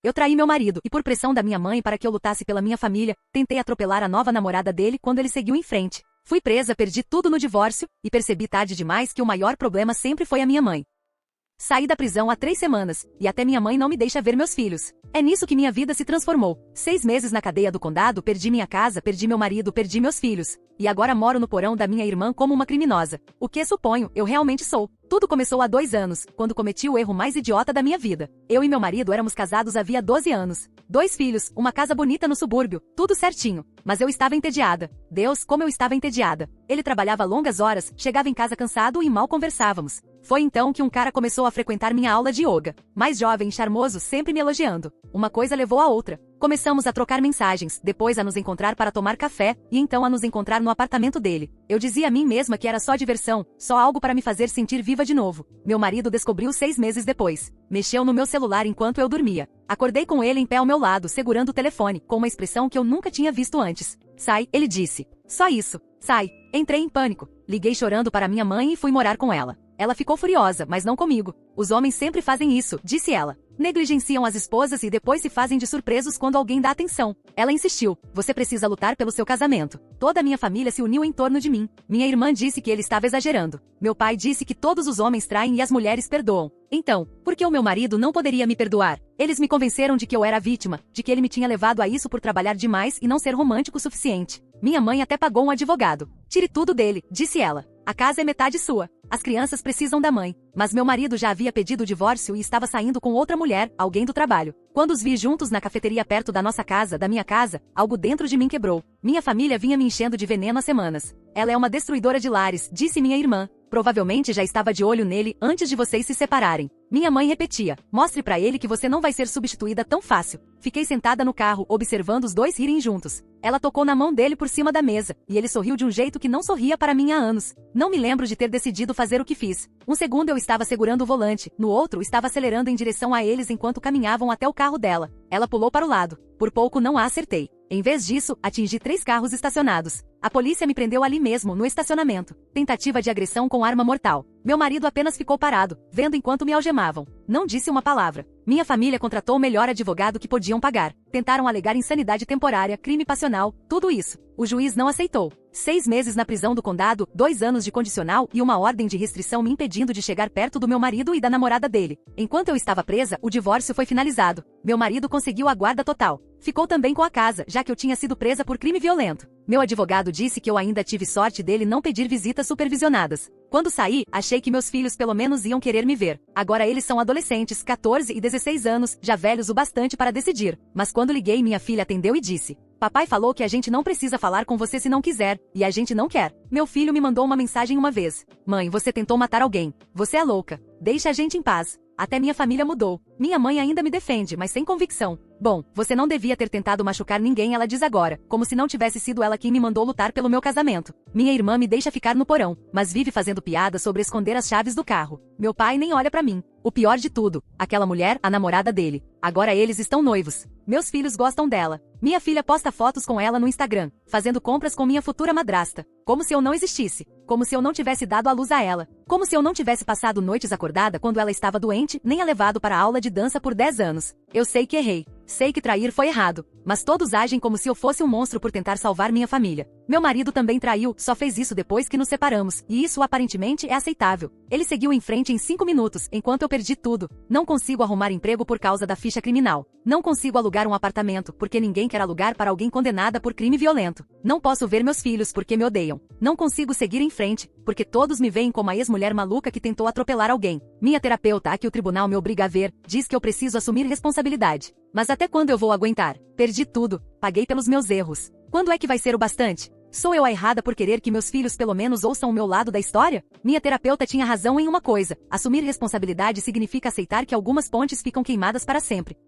Eu traí meu marido e por pressão da minha mãe para que eu lutasse pela minha família, tentei atropelar a nova namorada dele quando ele seguiu em frente. Fui presa, perdi tudo no divórcio e percebi tarde demais que o maior problema sempre foi a minha mãe. Saí da prisão há 3 semanas, e até minha mãe não me deixa ver meus filhos. É nisso que minha vida se transformou. 6 meses na cadeia do condado, perdi minha casa, perdi meu marido, perdi meus filhos. E agora moro no porão da minha irmã como uma criminosa. O que suponho, eu realmente sou. Tudo começou há 2 anos, quando cometi o erro mais idiota da minha vida. Eu e meu marido éramos casados havia 12 anos. 2 filhos, uma casa bonita no subúrbio, tudo certinho. Mas eu estava entediada. Deus, como eu estava entediada. Ele trabalhava longas horas, chegava em casa cansado e mal conversávamos. Foi então que um cara começou a frequentar minha aula de yoga. Mais jovem, charmoso, sempre me elogiando. Uma coisa levou a outra. Começamos a trocar mensagens, depois a nos encontrar para tomar café, e então a nos encontrar no apartamento dele. Eu dizia a mim mesma que era só diversão, só algo para me fazer sentir viva de novo. Meu marido descobriu 6 meses depois. Mexeu no meu celular enquanto eu dormia. Acordei com ele em pé ao meu lado, segurando o telefone, com uma expressão que eu nunca tinha visto antes. Sai, ele disse. Só isso. Sai. Entrei em pânico. Liguei chorando para minha mãe e fui morar com ela. Ela ficou furiosa, mas não comigo. Os homens sempre fazem isso, disse ela. Negligenciam as esposas e depois se fazem de surpresos quando alguém dá atenção. Ela insistiu. Você precisa lutar pelo seu casamento. Toda a minha família se uniu em torno de mim. Minha irmã disse que ele estava exagerando. Meu pai disse que todos os homens traem e as mulheres perdoam. Então, por que o meu marido não poderia me perdoar? Eles me convenceram de que eu era vítima, de que ele me tinha levado a isso por trabalhar demais e não ser romântico o suficiente. Minha mãe até pagou um advogado. Tire tudo dele, disse ela. A casa é metade sua. As crianças precisam da mãe. Mas meu marido já havia pedido o divórcio e estava saindo com outra mulher, alguém do trabalho. Quando os vi juntos na cafeteria perto da nossa casa, da minha casa, algo dentro de mim quebrou. Minha família vinha me enchendo de veneno há semanas. Ela é uma destruidora de lares, disse minha irmã. Provavelmente já estava de olho nele antes de vocês se separarem. Minha mãe repetia. Mostre pra ele que você não vai ser substituída tão fácil. Fiquei sentada no carro, observando os dois rirem juntos. Ela tocou na mão dele por cima da mesa, e ele sorriu de um jeito que não sorria para mim há anos. Não me lembro de ter decidido fazer o que fiz. Um segundo eu estava segurando o volante, no outro estava acelerando em direção a eles enquanto caminhavam até o carro dela. Ela pulou para o lado. Por pouco não a acertei. Em vez disso, atingi 3 carros estacionados. A polícia me prendeu ali mesmo, no estacionamento. Tentativa de agressão com arma mortal. Meu marido apenas ficou parado, vendo enquanto me algemavam. Não disse uma palavra. Minha família contratou o melhor advogado que podiam pagar. Tentaram alegar insanidade temporária, crime passional, tudo isso. O juiz não aceitou. 6 meses na prisão do condado, 2 anos de condicional e uma ordem de restrição me impedindo de chegar perto do meu marido e da namorada dele. Enquanto eu estava presa, o divórcio foi finalizado. Meu marido conseguiu a guarda total. Ficou também com a casa, já que eu tinha sido presa por crime violento. Meu advogado disse que eu ainda tive sorte dele não pedir visitas supervisionadas. Quando saí, achei que meus filhos pelo menos iam querer me ver. Agora eles são adolescentes, 14 e 16 anos, já velhos o bastante para decidir. Mas quando liguei, minha filha atendeu e disse: papai falou que a gente não precisa falar com você se não quiser, e a gente não quer. Meu filho me mandou uma mensagem uma vez. Mãe, você tentou matar alguém. Você é louca. Deixa a gente em paz. Até minha família mudou. Minha mãe ainda me defende, mas sem convicção. Bom, você não devia ter tentado machucar ninguém, ela diz agora, como se não tivesse sido ela quem me mandou lutar pelo meu casamento. Minha irmã me deixa ficar no porão, mas vive fazendo piadas sobre esconder as chaves do carro. Meu pai nem olha pra mim. O pior de tudo, aquela mulher, a namorada dele. Agora eles estão noivos. Meus filhos gostam dela. Minha filha posta fotos com ela no Instagram, fazendo compras com minha futura madrasta. Como se eu não existisse. Como se eu não tivesse dado à luz a ela. Como se eu não tivesse passado noites acordada quando ela estava doente, nem a levado para a aula de dança por 10 anos. Eu sei que errei. Sei que trair foi errado, mas todos agem como se eu fosse um monstro por tentar salvar minha família. Meu marido também traiu, só fez isso depois que nos separamos, e isso aparentemente é aceitável. Ele seguiu em frente em 5 minutos, enquanto eu perdi tudo. Não consigo arrumar emprego por causa da ficha criminal. Não consigo alugar um apartamento, porque ninguém quer alugar para alguém condenada por crime violento. Não posso ver meus filhos porque me odeiam. Não consigo seguir em frente, porque todos me veem como a ex-mulher maluca que tentou atropelar alguém. Minha terapeuta, a que o tribunal me obriga a ver, diz que eu preciso assumir responsabilidade. Mas até quando eu vou aguentar? Perdi tudo. Paguei pelos meus erros. Quando é que vai ser o bastante? Sou eu a errada por querer que meus filhos pelo menos ouçam o meu lado da história? Minha terapeuta tinha razão em uma coisa. Assumir responsabilidade significa aceitar que algumas pontes ficam queimadas para sempre.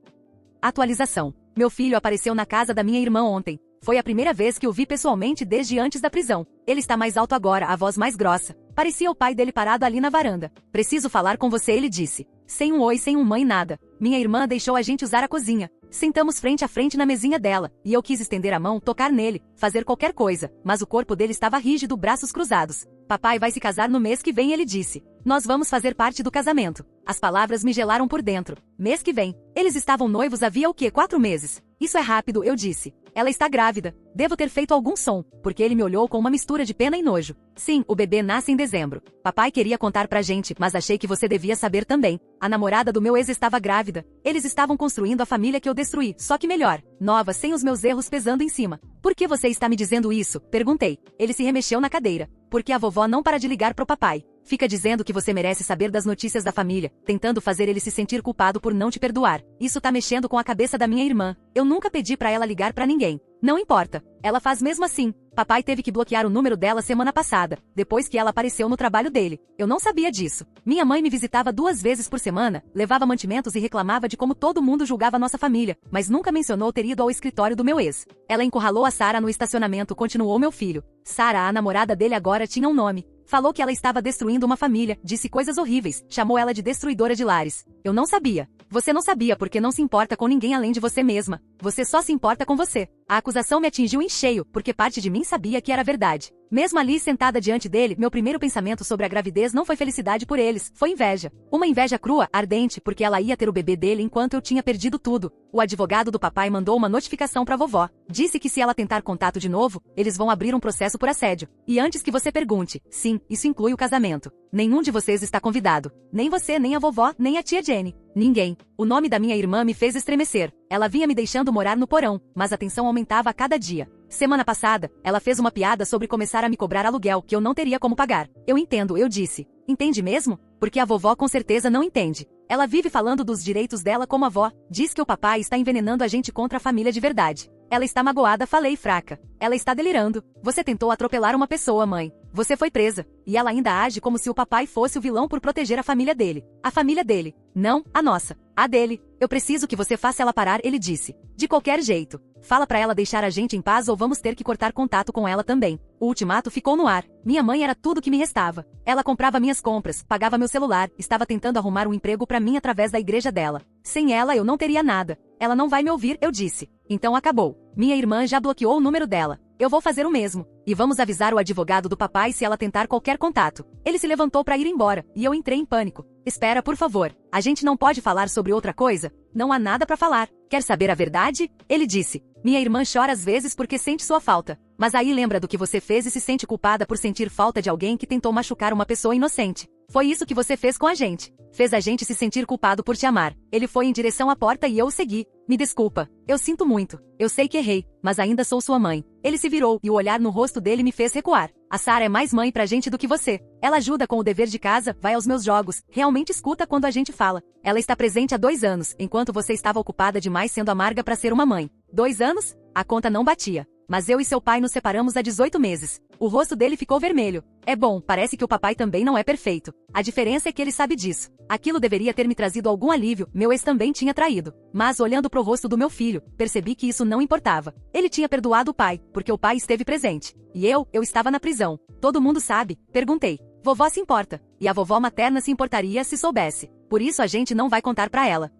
Atualização. Meu filho apareceu na casa da minha irmã ontem. Foi a primeira vez que o vi pessoalmente desde antes da prisão. Ele está mais alto agora, a voz mais grossa. Parecia o pai dele parado ali na varanda. Preciso falar com você, ele disse. Sem um oi, sem um mãe, nada. Minha irmã deixou a gente usar a cozinha. Sentamos frente a frente na mesinha dela, e eu quis estender a mão, tocar nele, fazer qualquer coisa, mas o corpo dele estava rígido, braços cruzados. Papai vai se casar no mês que vem, ele disse. Nós vamos fazer parte do casamento. As palavras me gelaram por dentro. Mês que vem. Eles estavam noivos havia o quê? 4 meses. Isso é rápido, eu disse. Ela está grávida. Devo ter feito algum som, porque ele me olhou com uma mistura de pena e nojo. Sim, o bebê nasce em dezembro. Papai queria contar pra gente, mas achei que você devia saber também. A namorada do meu ex estava grávida. Eles estavam construindo a família que eu destruí, só que melhor. Nova, sem os meus erros pesando em cima. Por que você está me dizendo isso? Perguntei. Ele se remexeu na cadeira. Porque a vovó não para de ligar pro papai. Fica dizendo que você merece saber das notícias da família, tentando fazer ele se sentir culpado por não te perdoar. Isso tá mexendo com a cabeça da minha irmã. Eu nunca pedi pra ela ligar pra ninguém. Não importa. Ela faz mesmo assim. Papai teve que bloquear o número dela semana passada, depois que ela apareceu no trabalho dele. Eu não sabia disso. Minha mãe me visitava 2 vezes por semana, levava mantimentos e reclamava de como todo mundo julgava nossa família, mas nunca mencionou ter ido ao escritório do meu ex. Ela encurralou a Sara no estacionamento, continuou meu filho. Sara, a namorada dele agora tinha um nome. Falou que ela estava destruindo uma família, disse coisas horríveis, chamou ela de destruidora de lares. Eu não sabia. Você não sabia porque não se importa com ninguém além de você mesma. Você só se importa com você. A acusação me atingiu em cheio, porque parte de mim sabia que era verdade. Mesmo ali sentada diante dele, meu primeiro pensamento sobre a gravidez não foi felicidade por eles, foi inveja. Uma inveja crua, ardente, porque ela ia ter o bebê dele enquanto eu tinha perdido tudo. O advogado do papai mandou uma notificação pra vovó. Disse que se ela tentar contato de novo, eles vão abrir um processo por assédio. E antes que você pergunte, sim, isso inclui o casamento. Nenhum de vocês está convidado. Nem você, nem a vovó, nem a tia Jenny. Ninguém. O nome da minha irmã me fez estremecer. Ela vinha me deixando morar no porão, mas a tensão aumentava a cada dia. Semana passada, ela fez uma piada sobre começar a me cobrar aluguel que eu não teria como pagar. Eu entendo, eu disse. Entende mesmo? Porque a vovó com certeza não entende. Ela vive falando dos direitos dela como avó. Diz que o papai está envenenando a gente contra a família de verdade. Ela está magoada, falei fraca. Ela está delirando. Você tentou atropelar uma pessoa, mãe. Você foi presa. E ela ainda age como se o papai fosse o vilão por proteger a família dele. A família dele. Não, a nossa. A dele. Eu preciso que você faça ela parar, ele disse. De qualquer jeito. Fala pra ela deixar a gente em paz ou vamos ter que cortar contato com ela também. O ultimato ficou no ar. Minha mãe era tudo que me restava. Ela comprava minhas compras, pagava meu celular, estava tentando arrumar um emprego pra mim através da igreja dela. Sem ela eu não teria nada. Ela não vai me ouvir, eu disse. Então acabou. Minha irmã já bloqueou o número dela. Eu vou fazer o mesmo. E vamos avisar o advogado do papai se ela tentar qualquer contato. Ele se levantou para ir embora, e eu entrei em pânico. Espera, por favor. A gente não pode falar sobre outra coisa? Não há nada para falar. Quer saber a verdade? Ele disse. Minha irmã chora às vezes porque sente sua falta. Mas aí lembra do que você fez e se sente culpada por sentir falta de alguém que tentou machucar uma pessoa inocente. Foi isso que você fez com a gente. Fez a gente se sentir culpado por te amar. Ele foi em direção à porta e eu o segui. Me desculpa. Eu sinto muito. Eu sei que errei, mas ainda sou sua mãe. Ele se virou e o olhar no rosto dele me fez recuar. A Sara é mais mãe pra gente do que você. Ela ajuda com o dever de casa, vai aos meus jogos, realmente escuta quando a gente fala. Ela está presente há 2 anos, enquanto você estava ocupada demais sendo amarga pra ser uma mãe. 2 anos? A conta não batia. Mas eu e seu pai nos separamos há 18 meses. O rosto dele ficou vermelho. É bom, parece que o papai também não é perfeito. A diferença é que ele sabe disso. Aquilo deveria ter me trazido algum alívio, meu ex também tinha traído. Mas olhando pro rosto do meu filho, percebi que isso não importava. Ele tinha perdoado o pai, porque o pai esteve presente. E eu estava na prisão. Todo mundo sabe? Perguntei. Vovó se importa. E a vovó materna se importaria se soubesse. Por isso a gente não vai contar pra ela.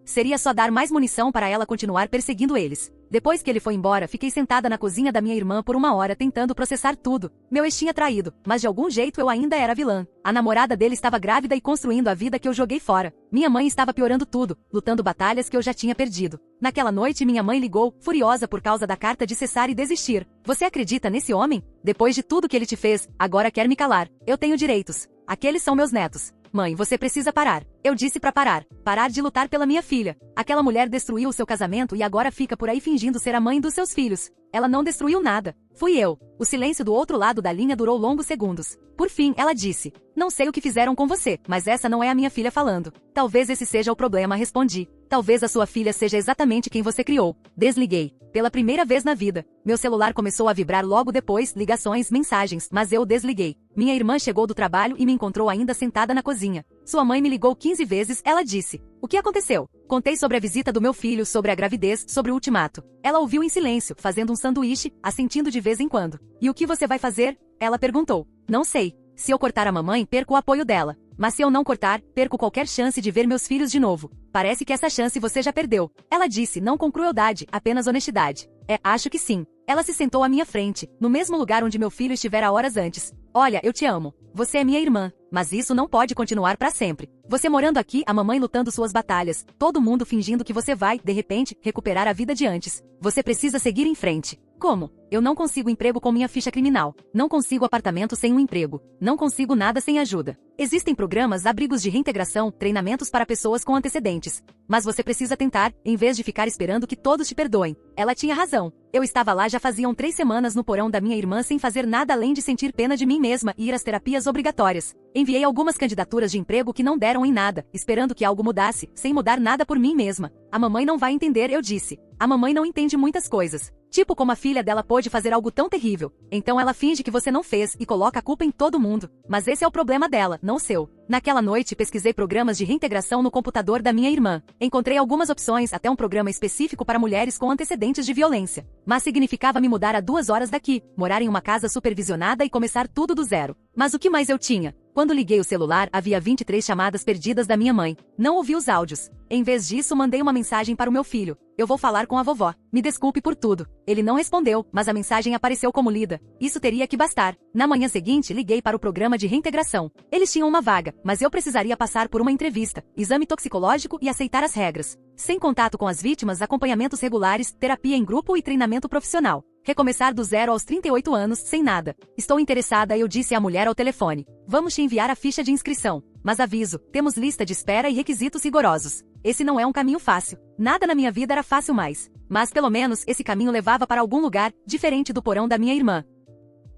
Seria só dar mais munição para ela continuar perseguindo eles. Depois que ele foi embora, fiquei sentada na cozinha da minha irmã por 1 hora tentando processar tudo. Meu ex tinha traído, mas de algum jeito eu ainda era vilã. A namorada dele estava grávida e construindo a vida que eu joguei fora. Minha mãe estava piorando tudo, lutando batalhas que eu já tinha perdido. Naquela noite minha mãe ligou, furiosa por causa da carta de cessar e desistir. Você acredita nesse homem? Depois de tudo que ele te fez, agora quer me calar. Eu tenho direitos. Aqueles são meus netos. Mãe, você precisa parar. Eu disse pra parar. Parar de lutar pela minha filha. Aquela mulher destruiu o seu casamento e agora fica por aí fingindo ser a mãe dos seus filhos. Ela não destruiu nada. Fui eu. O silêncio do outro lado da linha durou longos segundos. Por fim, ela disse. Não sei o que fizeram com você, mas essa não é a minha filha falando. Talvez esse seja o problema, respondi. Talvez a sua filha seja exatamente quem você criou. Desliguei. Pela primeira vez na vida. Meu celular começou a vibrar logo depois, ligações, mensagens, mas eu o desliguei. Minha irmã chegou do trabalho e me encontrou ainda sentada na cozinha. Sua mãe me ligou 15 vezes, ela disse. O que aconteceu? Contei sobre a visita do meu filho, sobre a gravidez, sobre o ultimato. Ela ouviu em silêncio, fazendo um sanduíche, assentindo de vez em quando. E o que você vai fazer? Ela perguntou. Não sei. Se eu cortar a mamãe, perco o apoio dela. Mas se eu não cortar, perco qualquer chance de ver meus filhos de novo. Parece que essa chance você já perdeu. Ela disse, não com crueldade, apenas honestidade. Acho que sim. Ela se sentou à minha frente, no mesmo lugar onde meu filho estivera horas antes. Olha, eu te amo. Você é minha irmã, mas isso não pode continuar para sempre. Você morando aqui, a mamãe lutando suas batalhas, todo mundo fingindo que você vai, de repente, recuperar a vida de antes. Você precisa seguir em frente. Como? Eu não consigo emprego com minha ficha criminal. Não consigo apartamento sem um emprego. Não consigo nada sem ajuda. Existem programas, abrigos de reintegração, treinamentos para pessoas com antecedentes. Mas você precisa tentar, em vez de ficar esperando que todos te perdoem. Ela tinha razão. Eu estava lá já faziam 3 semanas no porão da minha irmã sem fazer nada além de sentir pena de mim mesma e ir às terapias obrigatórias. Enviei algumas candidaturas de emprego que não deram em nada, esperando que algo mudasse, sem mudar nada por mim mesma. A mamãe não vai entender, eu disse. A mamãe não entende muitas coisas. Tipo como a filha dela pôde fazer algo tão terrível. Então ela finge que você não fez e coloca a culpa em todo mundo. Mas esse é o problema dela, não o seu. Naquela noite pesquisei programas de reintegração no computador da minha irmã. Encontrei algumas opções, até um programa específico para mulheres com antecedentes de violência. Mas significava me mudar a 2 horas daqui, morar em uma casa supervisionada e começar tudo do zero. Mas o que mais eu tinha? Quando liguei o celular, havia 23 chamadas perdidas da minha mãe. Não ouvi os áudios. Em vez disso, mandei uma mensagem para o meu filho. Eu vou falar com a vovó. Me desculpe por tudo. Ele não respondeu, mas a mensagem apareceu como lida. Isso teria que bastar. Na manhã seguinte, liguei para o programa de reintegração. Eles tinham uma vaga, mas eu precisaria passar por uma entrevista, exame toxicológico e aceitar as regras. Sem contato com as vítimas, acompanhamentos regulares, terapia em grupo e treinamento profissional. Recomeçar do zero aos 38 anos, sem nada. Estou interessada, eu disse à mulher ao telefone. Vamos te enviar a ficha de inscrição. Mas aviso, temos lista de espera e requisitos rigorosos. Esse não é um caminho fácil. Nada na minha vida era fácil mais. Mas pelo menos esse caminho levava para algum lugar, diferente do porão da minha irmã.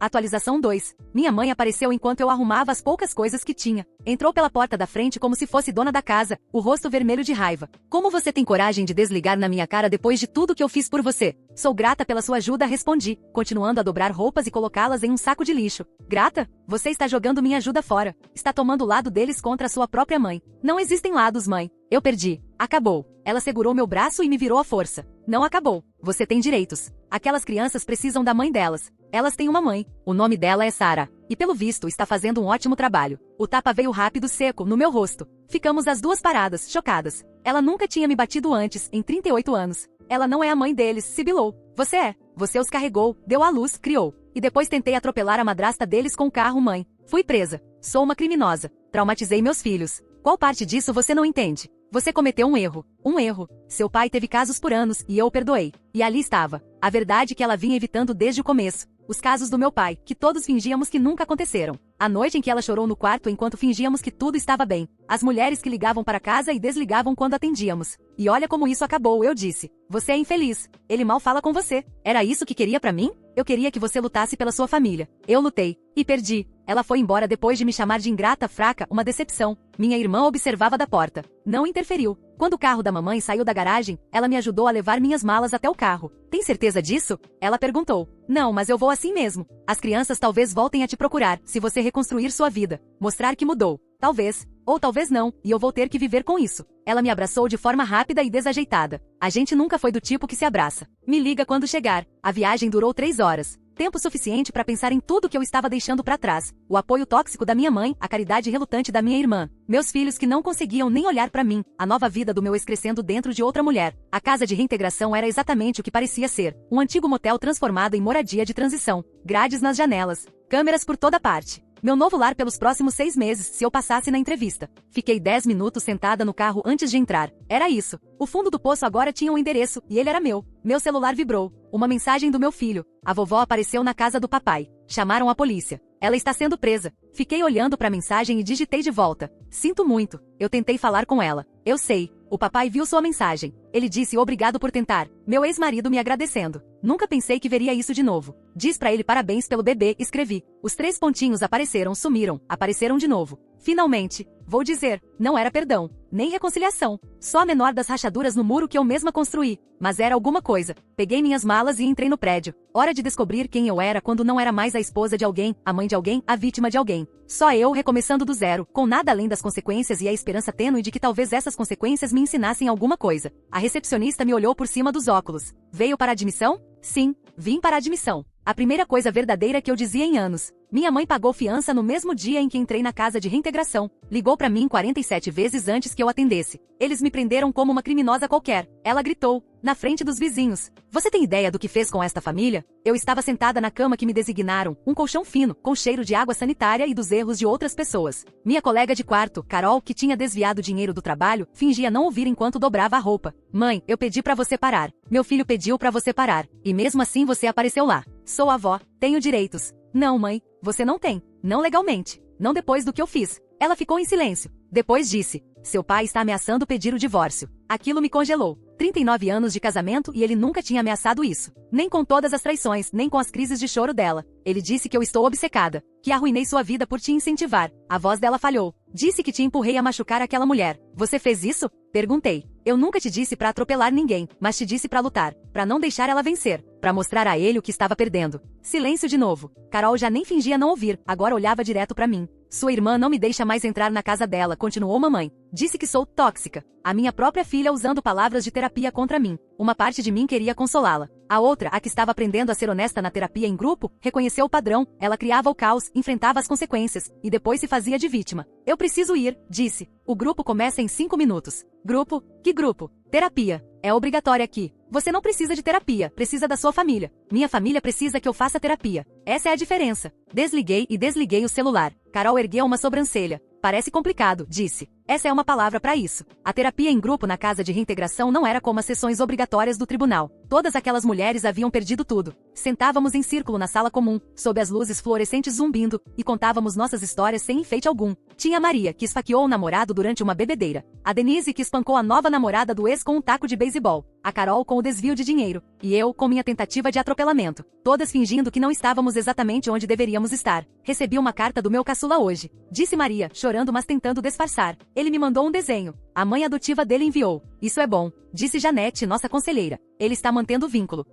Atualização 2. Minha mãe apareceu enquanto eu arrumava as poucas coisas que tinha. Entrou pela porta da frente como se fosse dona da casa, o rosto vermelho de raiva. Como você tem coragem de desligar na minha cara depois de tudo que eu fiz por você? Sou grata pela sua ajuda, respondi, continuando a dobrar roupas e colocá-las em um saco de lixo. Grata? Você está jogando minha ajuda fora. Está tomando o lado deles contra a sua própria mãe. Não existem lados, mãe. Eu perdi. Acabou. Ela segurou meu braço e me virou à força. Não acabou. Você tem direitos. Aquelas crianças precisam da mãe delas. Elas têm uma mãe. O nome dela é Sarah. E pelo visto está fazendo um ótimo trabalho. O tapa veio rápido, seco, no meu rosto. Ficamos as duas paradas, chocadas. Ela nunca tinha me batido antes, em 38 anos. Ela não é a mãe deles, sibilou. Você é. Você os carregou, deu à luz, criou. E depois tentei atropelar a madrasta deles com o carro, mãe. Fui presa. Sou uma criminosa. Traumatizei meus filhos. Qual parte disso você não entende? Você cometeu um erro. Um erro. Seu pai teve casos por anos e eu o perdoei. E ali estava. A verdade que ela vinha evitando desde o começo. Os casos do meu pai, que todos fingíamos que nunca aconteceram. A noite em que ela chorou no quarto enquanto fingíamos que tudo estava bem. As mulheres que ligavam para casa e desligavam quando atendíamos. E olha como isso acabou, eu disse. Você é infeliz. Ele mal fala com você. Era isso que queria pra mim? Eu queria que você lutasse pela sua família. Eu lutei. E perdi. Ela foi embora depois de me chamar de ingrata, fraca, uma decepção. Minha irmã observava da porta. Não interferiu. Quando o carro da mamãe saiu da garagem, ela me ajudou a levar minhas malas até o carro. Tem certeza disso? Ela perguntou. Não, mas eu vou assim mesmo. As crianças talvez voltem a te procurar, se você reconstruir sua vida. Mostrar que mudou. Talvez. Ou talvez não, e eu vou ter que viver com isso. Ela me abraçou de forma rápida e desajeitada. A gente nunca foi do tipo que se abraça. Me liga quando chegar. A viagem durou 3 horas. Tempo suficiente para pensar em tudo que eu estava deixando para trás. O apoio tóxico da minha mãe, a caridade relutante da minha irmã. Meus filhos que não conseguiam nem olhar para mim. A nova vida do meu ex crescendo dentro de outra mulher. A casa de reintegração era exatamente o que parecia ser. Um antigo motel transformado em moradia de transição. Grades nas janelas. Câmeras por toda parte. Meu novo lar pelos próximos 6 meses, se eu passasse na entrevista. Fiquei 10 minutos sentada no carro antes de entrar. Era isso. O fundo do poço agora tinha um endereço, e ele era meu. Meu celular vibrou. Uma mensagem do meu filho. A vovó apareceu na casa do papai. Chamaram a polícia. Ela está sendo presa. Fiquei olhando para a mensagem e digitei de volta. Sinto muito. Eu tentei falar com ela. Eu sei. O papai viu sua mensagem. Ele disse obrigado por tentar. Meu ex-marido me agradecendo. Nunca pensei que veria isso de novo. Diz pra ele parabéns pelo bebê, escrevi. Os 3 pontinhos apareceram, sumiram, apareceram de novo. Finalmente. Vou dizer, não era perdão, nem reconciliação. Só a menor das rachaduras no muro que eu mesma construí. Mas era alguma coisa. Peguei minhas malas e entrei no prédio. Hora de descobrir quem eu era quando não era mais a esposa de alguém, a mãe de alguém, a vítima de alguém. Só eu recomeçando do zero, com nada além das consequências e a esperança tênue de que talvez essas consequências me ensinassem alguma coisa. A recepcionista me olhou por cima dos óculos. Veio para a admissão? Sim, vim para a admissão. A primeira coisa verdadeira que eu dizia em anos. Minha mãe pagou fiança no mesmo dia em que entrei na casa de reintegração. Ligou pra mim 47 vezes antes que eu atendesse. Eles me prenderam como uma criminosa qualquer. Ela gritou, na frente dos vizinhos. Você tem ideia do que fez com esta família? Eu estava sentada na cama que me designaram, um colchão fino, com cheiro de água sanitária e dos erros de outras pessoas. Minha colega de quarto, Carol, que tinha desviado dinheiro do trabalho, fingia não ouvir enquanto dobrava a roupa. Mãe, eu pedi pra você parar. Meu filho pediu pra você parar. E mesmo assim você apareceu lá. Sou avó, tenho direitos. Não, mãe, você não tem. Não legalmente. Não depois do que eu fiz. Ela ficou em silêncio. Depois disse, seu pai está ameaçando pedir o divórcio. Aquilo me congelou. 39 anos de casamento e ele nunca tinha ameaçado isso. Nem com todas as traições, nem com as crises de choro dela. Ele disse que eu estou obcecada, que arruinei sua vida por te incentivar. A voz dela falhou. Disse que te empurrei a machucar aquela mulher. Você fez isso? Perguntei. Eu nunca te disse pra atropelar ninguém, mas te disse pra lutar, pra não deixar ela vencer, pra mostrar a ele o que estava perdendo. Silêncio de novo. Carol já nem fingia não ouvir, agora olhava direto pra mim. Sua irmã não me deixa mais entrar na casa dela, continuou mamãe. Disse que sou tóxica. A minha própria filha usando palavras de terapia contra mim. Uma parte de mim queria consolá-la. A outra, a que estava aprendendo a ser honesta na terapia em grupo, reconheceu o padrão, ela criava o caos, enfrentava as consequências, e depois se fazia de vítima. Eu preciso ir, disse. O grupo começa em 5 minutos. Grupo? Que grupo? Terapia. É obrigatória aqui. Você não precisa de terapia, precisa da sua família. Minha família precisa que eu faça terapia. Essa é a diferença. Desliguei e desliguei o celular. Carol ergueu uma sobrancelha. Parece complicado, disse. Essa é uma palavra para isso. A terapia em grupo na casa de reintegração não era como as sessões obrigatórias do tribunal. Todas aquelas mulheres haviam perdido tudo. Sentávamos em círculo na sala comum, sob as luzes fluorescentes zumbindo, e contávamos nossas histórias sem enfeite algum. Tinha a Maria, que esfaqueou o namorado durante uma bebedeira. A Denise, que espancou a nova namorada do ex com um taco de beisebol. A Carol com o desvio de dinheiro. E eu com minha tentativa de atropelamento. Todas fingindo que não estávamos exatamente onde deveríamos estar. Recebi uma carta do meu caçula hoje. Disse Maria, chorando mas tentando disfarçar. Ele me mandou um desenho. A mãe adotiva dele enviou. Isso é bom. Disse Janete, nossa conselheira. Ele está mantendo o vínculo.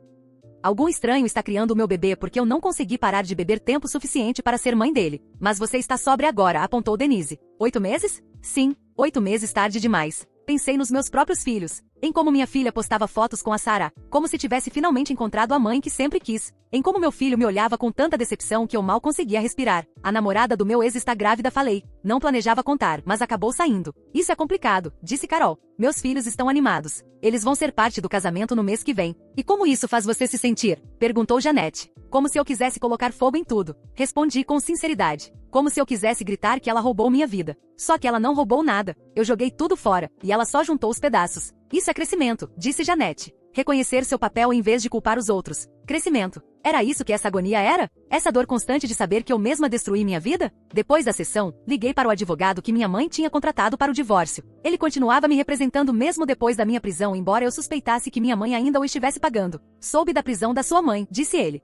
Algum estranho está criando o meu bebê porque eu não consegui parar de beber tempo suficiente para ser mãe dele. Mas você está sóbria agora, apontou Denise. 8 meses? Sim, 8 meses tarde demais. Pensei nos meus próprios filhos. Em como minha filha postava fotos com a Sara, como se tivesse finalmente encontrado a mãe que sempre quis. Em como meu filho me olhava com tanta decepção que eu mal conseguia respirar. A namorada do meu ex está grávida, falei. Não planejava contar, mas acabou saindo. Isso é complicado, disse Carol. Meus filhos estão animados. Eles vão ser parte do casamento no mês que vem. E como isso faz você se sentir? Perguntou Janete. Como se eu quisesse colocar fogo em tudo. Respondi com sinceridade. Como se eu quisesse gritar que ela roubou minha vida. Só que ela não roubou nada. Eu joguei tudo fora, e ela só juntou os pedaços. Isso é crescimento, disse Janete. Reconhecer seu papel em vez de culpar os outros. Crescimento. Era isso que essa agonia era? Essa dor constante de saber que eu mesma destruí minha vida? Depois da sessão, liguei para o advogado que minha mãe tinha contratado para o divórcio. Ele continuava me representando mesmo depois da minha prisão, embora eu suspeitasse que minha mãe ainda o estivesse pagando. Soube da prisão da sua mãe, disse ele.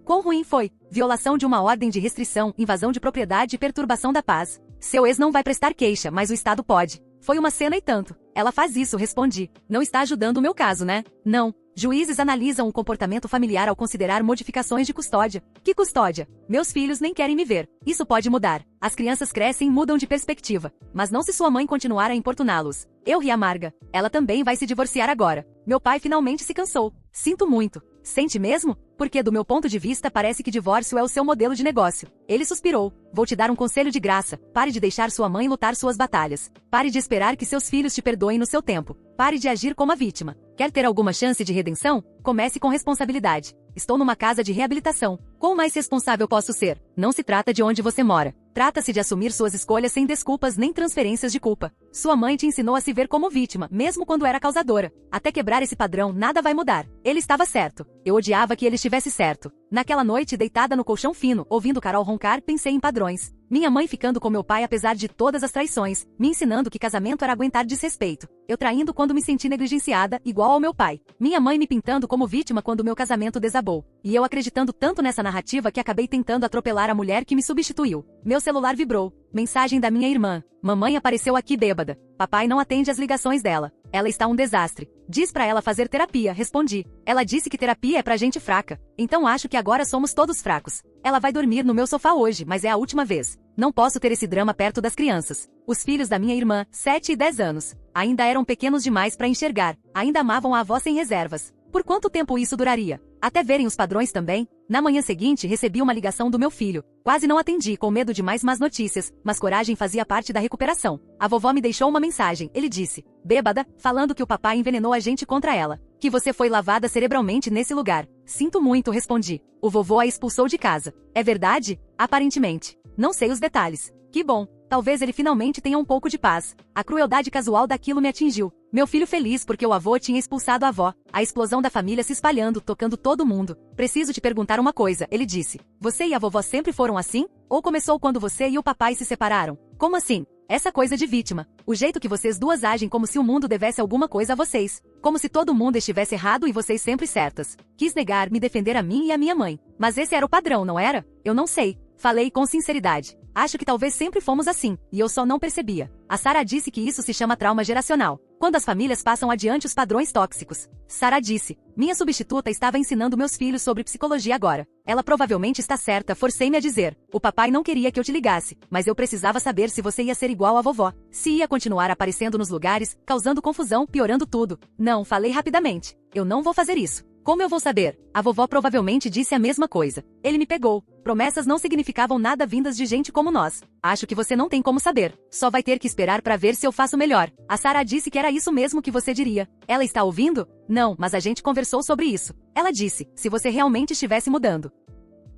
Quão ruim foi? Violação de uma ordem de restrição, invasão de propriedade e perturbação da paz. Seu ex não vai prestar queixa, mas o Estado pode. Foi uma cena e tanto. Ela faz isso, respondi. Não está ajudando o meu caso, né? Não. Juízes analisam o comportamento familiar ao considerar modificações de custódia. Que custódia? Meus filhos nem querem me ver. Isso pode mudar. As crianças crescem e mudam de perspectiva. Mas não se sua mãe continuar a importuná-los. Eu ri amarga. Ela também vai se divorciar agora. Meu pai finalmente se cansou. Sinto muito. Sente mesmo? Porque do meu ponto de vista parece que divórcio é o seu modelo de negócio. Ele suspirou. Vou te dar um conselho de graça. Pare de deixar sua mãe lutar suas batalhas. Pare de esperar que seus filhos te perdoem no seu tempo. Pare de agir como a vítima. Quer ter alguma chance de redenção? Comece com responsabilidade. Estou numa casa de reabilitação. Quão mais responsável posso ser? Não se trata de onde você mora. Trata-se de assumir suas escolhas sem desculpas nem transferências de culpa. Sua mãe te ensinou a se ver como vítima, mesmo quando era causadora. Até quebrar esse padrão, nada vai mudar. Ele estava certo. Eu odiava que ele estivesse certo. Naquela noite, deitada no colchão fino, ouvindo Carol roncar, pensei em padrões. Minha mãe ficando com meu pai apesar de todas as traições, me ensinando que casamento era aguentar desrespeito. Eu traindo quando me senti negligenciada, igual ao meu pai. Minha mãe me pintando como vítima quando meu casamento desabou. E eu acreditando tanto nessa narrativa que acabei tentando atropelar a mulher que me substituiu. Meu celular vibrou. Mensagem da minha irmã. Mamãe apareceu aqui bêbada. Papai não atende as ligações dela. Ela está um desastre. Diz pra ela fazer terapia, respondi. Ela disse que terapia é pra gente fraca. Então acho que agora somos todos fracos. Ela vai dormir no meu sofá hoje, mas é a última vez. Não posso ter esse drama perto das crianças. Os filhos da minha irmã, 7 e 10 anos, ainda eram pequenos demais pra enxergar. Ainda amavam a avó sem reservas. Por quanto tempo isso duraria? Até verem os padrões também. Na manhã seguinte, recebi uma ligação do meu filho. Quase não atendi, com medo de mais más notícias, mas coragem fazia parte da recuperação. A vovó me deixou uma mensagem. Ele disse, bêbada, falando que o papai envenenou a gente contra ela. Que você foi lavada cerebralmente nesse lugar. Sinto muito, respondi. O vovô a expulsou de casa. É verdade? Aparentemente. Não sei os detalhes. Que bom. Talvez ele finalmente tenha um pouco de paz. A crueldade casual daquilo me atingiu. Meu filho feliz porque o avô tinha expulsado a avó. A explosão da família se espalhando, tocando todo mundo. Preciso te perguntar uma coisa, ele disse. Você e a vovó sempre foram assim? Ou começou quando você e o papai se separaram? Como assim? Essa coisa de vítima. O jeito que vocês duas agem como se o mundo devesse alguma coisa a vocês. Como se todo mundo estivesse errado e vocês sempre certas. Quis negar, me defender a mim e a minha mãe. Mas esse era o padrão, não era? Eu não sei. Falei com sinceridade. Acho que talvez sempre fomos assim, e eu só não percebia. A Sarah disse que isso se chama trauma geracional. Quando as famílias passam adiante os padrões tóxicos. Sarah disse, minha substituta estava ensinando meus filhos sobre psicologia agora. Ela provavelmente está certa, forcei-me a dizer. O papai não queria que eu te ligasse, mas eu precisava saber se você ia ser igual à vovó. Se ia continuar aparecendo nos lugares, causando confusão, piorando tudo. Não, falei rapidamente. Eu não vou fazer isso. Como eu vou saber? A vovó provavelmente disse a mesma coisa. Ele me pegou. Promessas não significavam nada vindas de gente como nós. Acho que você não tem como saber. Só vai ter que esperar para ver se eu faço melhor. A Sarah disse que era isso mesmo que você diria. Ela está ouvindo? Não, mas a gente conversou sobre isso. Ela disse, se você realmente estivesse mudando.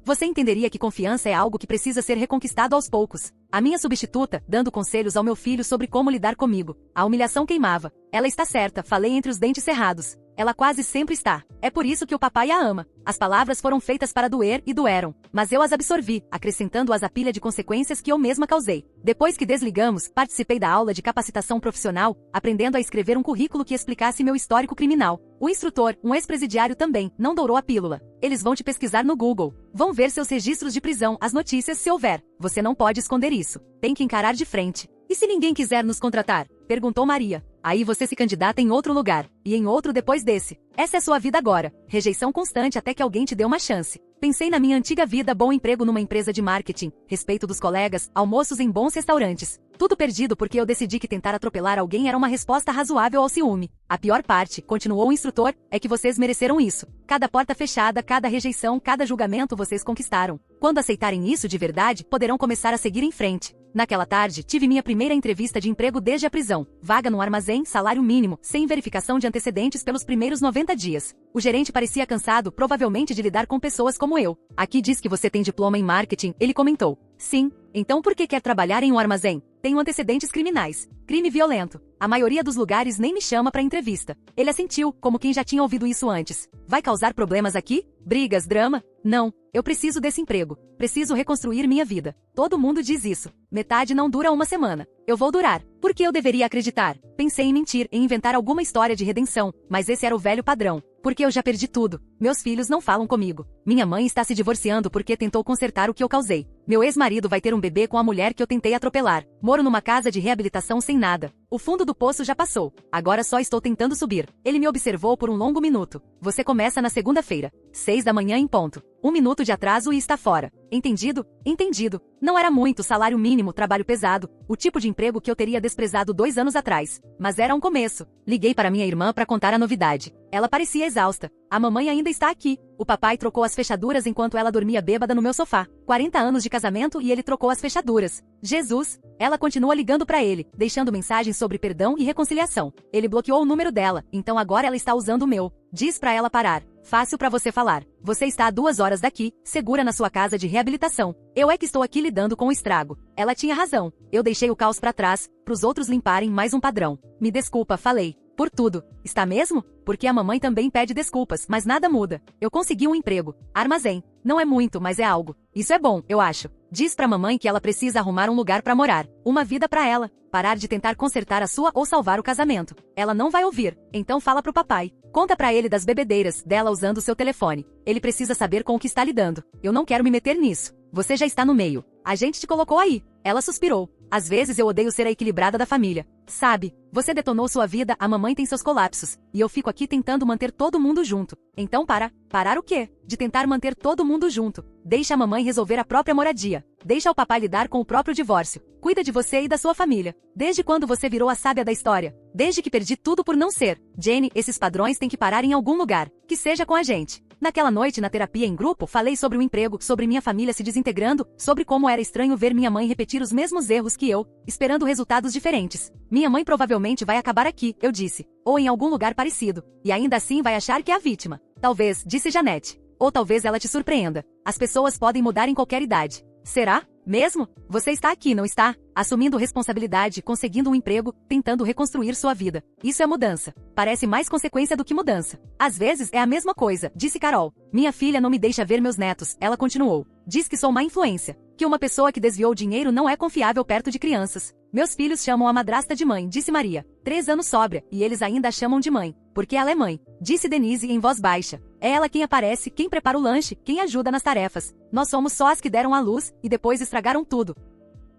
Você entenderia que confiança é algo que precisa ser reconquistado aos poucos. A minha substituta, dando conselhos ao meu filho sobre como lidar comigo. A humilhação queimava. Ela está certa, falei entre os dentes cerrados. Ela quase sempre está. É por isso que o papai a ama. As palavras foram feitas para doer e doeram. Mas eu as absorvi, acrescentando-as à pilha de consequências que eu mesma causei. Depois que desligamos, participei da aula de capacitação profissional, aprendendo a escrever um currículo que explicasse meu histórico criminal. O instrutor, um ex-presidiário também, não dourou a pílula. Eles vão te pesquisar no Google. Vão ver seus registros de prisão, as notícias se houver. Você não pode esconder isso. Tem que encarar de frente. E se ninguém quiser nos contratar? Perguntou Maria. Aí você se candidata em outro lugar, e em outro depois desse. Essa é sua vida agora. Rejeição constante até que alguém te dê uma chance. Pensei na minha antiga vida, bom emprego numa empresa de marketing, respeito dos colegas, almoços em bons restaurantes. Tudo perdido porque eu decidi que tentar atropelar alguém era uma resposta razoável ao ciúme. A pior parte, continuou o instrutor, é que vocês mereceram isso. Cada porta fechada, cada rejeição, cada julgamento vocês conquistaram. Quando aceitarem isso de verdade, poderão começar a seguir em frente. Naquela tarde, tive minha primeira entrevista de emprego desde a prisão. Vaga no armazém, salário mínimo, sem verificação de antecedentes pelos primeiros 90 dias. O gerente parecia cansado, provavelmente de lidar com pessoas como eu. Aqui diz que você tem diploma em marketing, ele comentou. Sim. Então por que quer trabalhar em um armazém? Tenho antecedentes criminais. Crime violento. A maioria dos lugares nem me chama para entrevista. Ele assentiu, como quem já tinha ouvido isso antes. Vai causar problemas aqui? Brigas, drama? Não. Eu preciso desse emprego. Preciso reconstruir minha vida. Todo mundo diz isso. Metade não dura uma semana. Eu vou durar. Por que eu deveria acreditar? Pensei em mentir, em inventar alguma história de redenção, mas esse era o velho padrão. Porque eu já perdi tudo. Meus filhos não falam comigo. Minha mãe está se divorciando porque tentou consertar o que eu causei. Meu ex-marido vai ter um bebê com a mulher que eu tentei atropelar. Moro numa casa de reabilitação sem nada. O fundo do poço já passou. Agora só estou tentando subir. Ele me observou por um longo minuto. Você começa na segunda-feira. 6 da manhã em ponto. 1 minuto de atraso e está fora. Entendido? Entendido. Não era muito, salário mínimo, trabalho pesado. O tipo de emprego que eu teria desprezado 2 anos atrás. Mas era um começo. Liguei para minha irmã para contar a novidade. Ela parecia exausta. A mamãe ainda está aqui. O papai trocou as fechaduras enquanto ela dormia bêbada no meu sofá. 40 anos de casamento e ele trocou as fechaduras. Jesus! Ela continua ligando para ele, deixando mensagens sobre perdão e reconciliação. Ele bloqueou o número dela, então agora ela está usando o meu. Diz para ela parar. Fácil para você falar. Você está a 2 horas daqui, segura na sua casa de reabilitação. Eu é que estou aqui lidando com o estrago. Ela tinha razão. Eu deixei o caos para trás, pros outros limparem mais um padrão. Me desculpa, falei. Por tudo. Está mesmo? Porque a mamãe também pede desculpas, mas nada muda. Eu consegui um emprego. Armazém. Não é muito, mas é algo. Isso é bom, eu acho. Diz pra mamãe que ela precisa arrumar um lugar pra morar. Uma vida pra ela. Parar de tentar consertar a sua ou salvar o casamento. Ela não vai ouvir. Então fala pro papai. Conta pra ele das bebedeiras dela usando o seu telefone. Ele precisa saber com o que está lidando. Eu não quero me meter nisso. Você já está no meio. A gente te colocou aí. Ela suspirou. Às vezes eu odeio ser a equilibrada da família. Sabe, você detonou sua vida, a mamãe tem seus colapsos. E eu fico aqui tentando manter todo mundo junto. Então parar o quê? De tentar manter todo mundo junto. Deixa a mamãe resolver a própria moradia. Deixa o papai lidar com o próprio divórcio. Cuida de você e da sua família. Desde quando você virou a sábia da história? Desde que perdi tudo por não ser. Jenny, esses padrões têm que parar em algum lugar. Que seja com a gente. Naquela noite na terapia em grupo, falei sobre o emprego, sobre minha família se desintegrando, sobre como era estranho ver minha mãe repetir os mesmos erros que eu, esperando resultados diferentes. Minha mãe provavelmente vai acabar aqui, eu disse, ou em algum lugar parecido, e ainda assim vai achar que é a vítima. Talvez, disse Janete. Ou talvez ela te surpreenda. As pessoas podem mudar em qualquer idade. Será? Mesmo? Você está aqui, não está? Assumindo responsabilidade, conseguindo um emprego, tentando reconstruir sua vida. Isso é mudança. Parece mais consequência do que mudança. Às vezes é a mesma coisa, disse Carol. Minha filha não me deixa ver meus netos, ela continuou. Diz que sou má influência. Que uma pessoa que desviou dinheiro não é confiável perto de crianças. Meus filhos chamam a madrasta de mãe, disse Maria. 3 anos sóbria, e eles ainda a chamam de mãe. Porque ela é mãe, disse Denise em voz baixa. É ela quem aparece, quem prepara o lanche, quem ajuda nas tarefas. Nós somos só as que deram à luz, e depois estragaram tudo.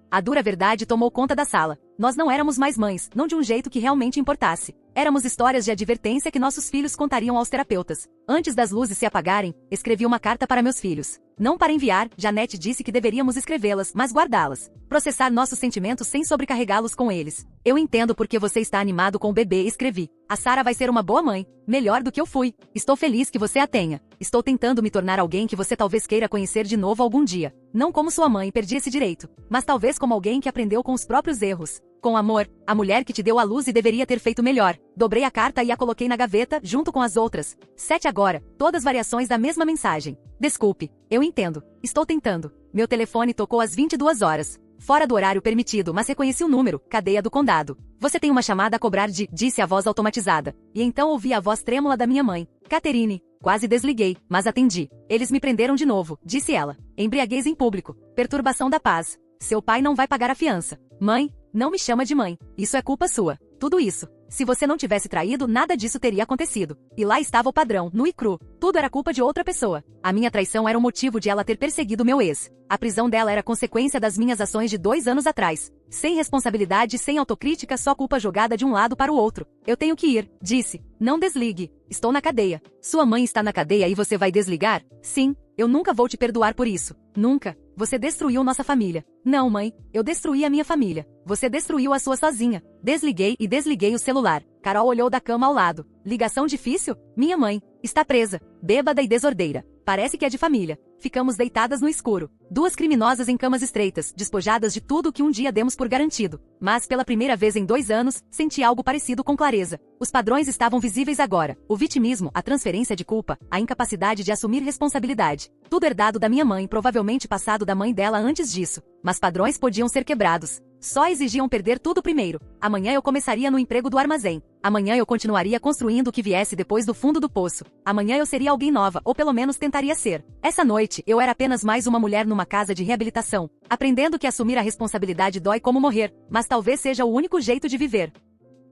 A dura verdade tomou conta da sala. Nós não éramos mais mães, não de um jeito que realmente importasse. Éramos histórias de advertência que nossos filhos contariam aos terapeutas. Antes das luzes se apagarem, escrevi uma carta para meus filhos. Não para enviar, Janete disse que deveríamos escrevê-las, mas guardá-las. Processar nossos sentimentos sem sobrecarregá-los com eles. Eu entendo porque você está animado com o bebê, escrevi. A Sara vai ser uma boa mãe, melhor do que eu fui. Estou feliz que você a tenha. Estou tentando me tornar alguém que você talvez queira conhecer de novo algum dia. Não como sua mãe, perdi esse direito. Mas talvez como alguém que aprendeu com os próprios erros. Com amor, a mulher que te deu a luz e deveria ter feito melhor. Dobrei a carta e a coloquei na gaveta, junto com as outras. 7 agora, todas variações da mesma mensagem. Desculpe, eu entendo. Estou tentando. Meu telefone tocou às 22 horas. Fora do horário permitido, mas reconheci o número, cadeia do condado. Você tem uma chamada a cobrar disse a voz automatizada. E então ouvi a voz trêmula da minha mãe. Catherine. Quase desliguei, mas atendi. Eles me prenderam de novo, disse ela. Embriaguez em público. Perturbação da paz. Seu pai não vai pagar a fiança. Mãe, não me chama de mãe. Isso é culpa sua. Tudo isso. Se você não tivesse traído, nada disso teria acontecido. E lá estava o padrão, nu e cru. Tudo era culpa de outra pessoa. A minha traição era o motivo de ela ter perseguido meu ex. A prisão dela era consequência das minhas ações de 2 anos atrás. Sem responsabilidade, sem autocrítica, só culpa jogada de um lado para o outro. Eu tenho que ir, disse. Não desligue. Estou na cadeia. Sua mãe está na cadeia e você vai desligar? Sim. Eu nunca vou te perdoar por isso. Nunca. Você destruiu nossa família. Não, mãe. Eu destruí a minha família. Você destruiu a sua sozinha. Desliguei e desliguei o celular. Carol olhou da cama ao lado. Ligação difícil? Minha mãe. Está presa. Bêbada e desordeira. Parece que é de família. Ficamos deitadas no escuro. 2 criminosas em camas estreitas, despojadas de tudo o que um dia demos por garantido. Mas, pela primeira vez em 2 anos, senti algo parecido com clareza. Os padrões estavam visíveis agora. O vitimismo, a transferência de culpa, a incapacidade de assumir responsabilidade. Tudo herdado da minha mãe, provavelmente passado da mãe dela antes disso. Mas padrões podiam ser quebrados. Só exigiam perder tudo primeiro. Amanhã eu começaria no emprego do armazém. Amanhã eu continuaria construindo o que viesse depois do fundo do poço. Amanhã eu seria alguém nova, ou pelo menos tentaria ser. Essa noite, eu era apenas mais uma mulher numa casa de reabilitação, aprendendo que assumir a responsabilidade dói como morrer, mas talvez seja o único jeito de viver.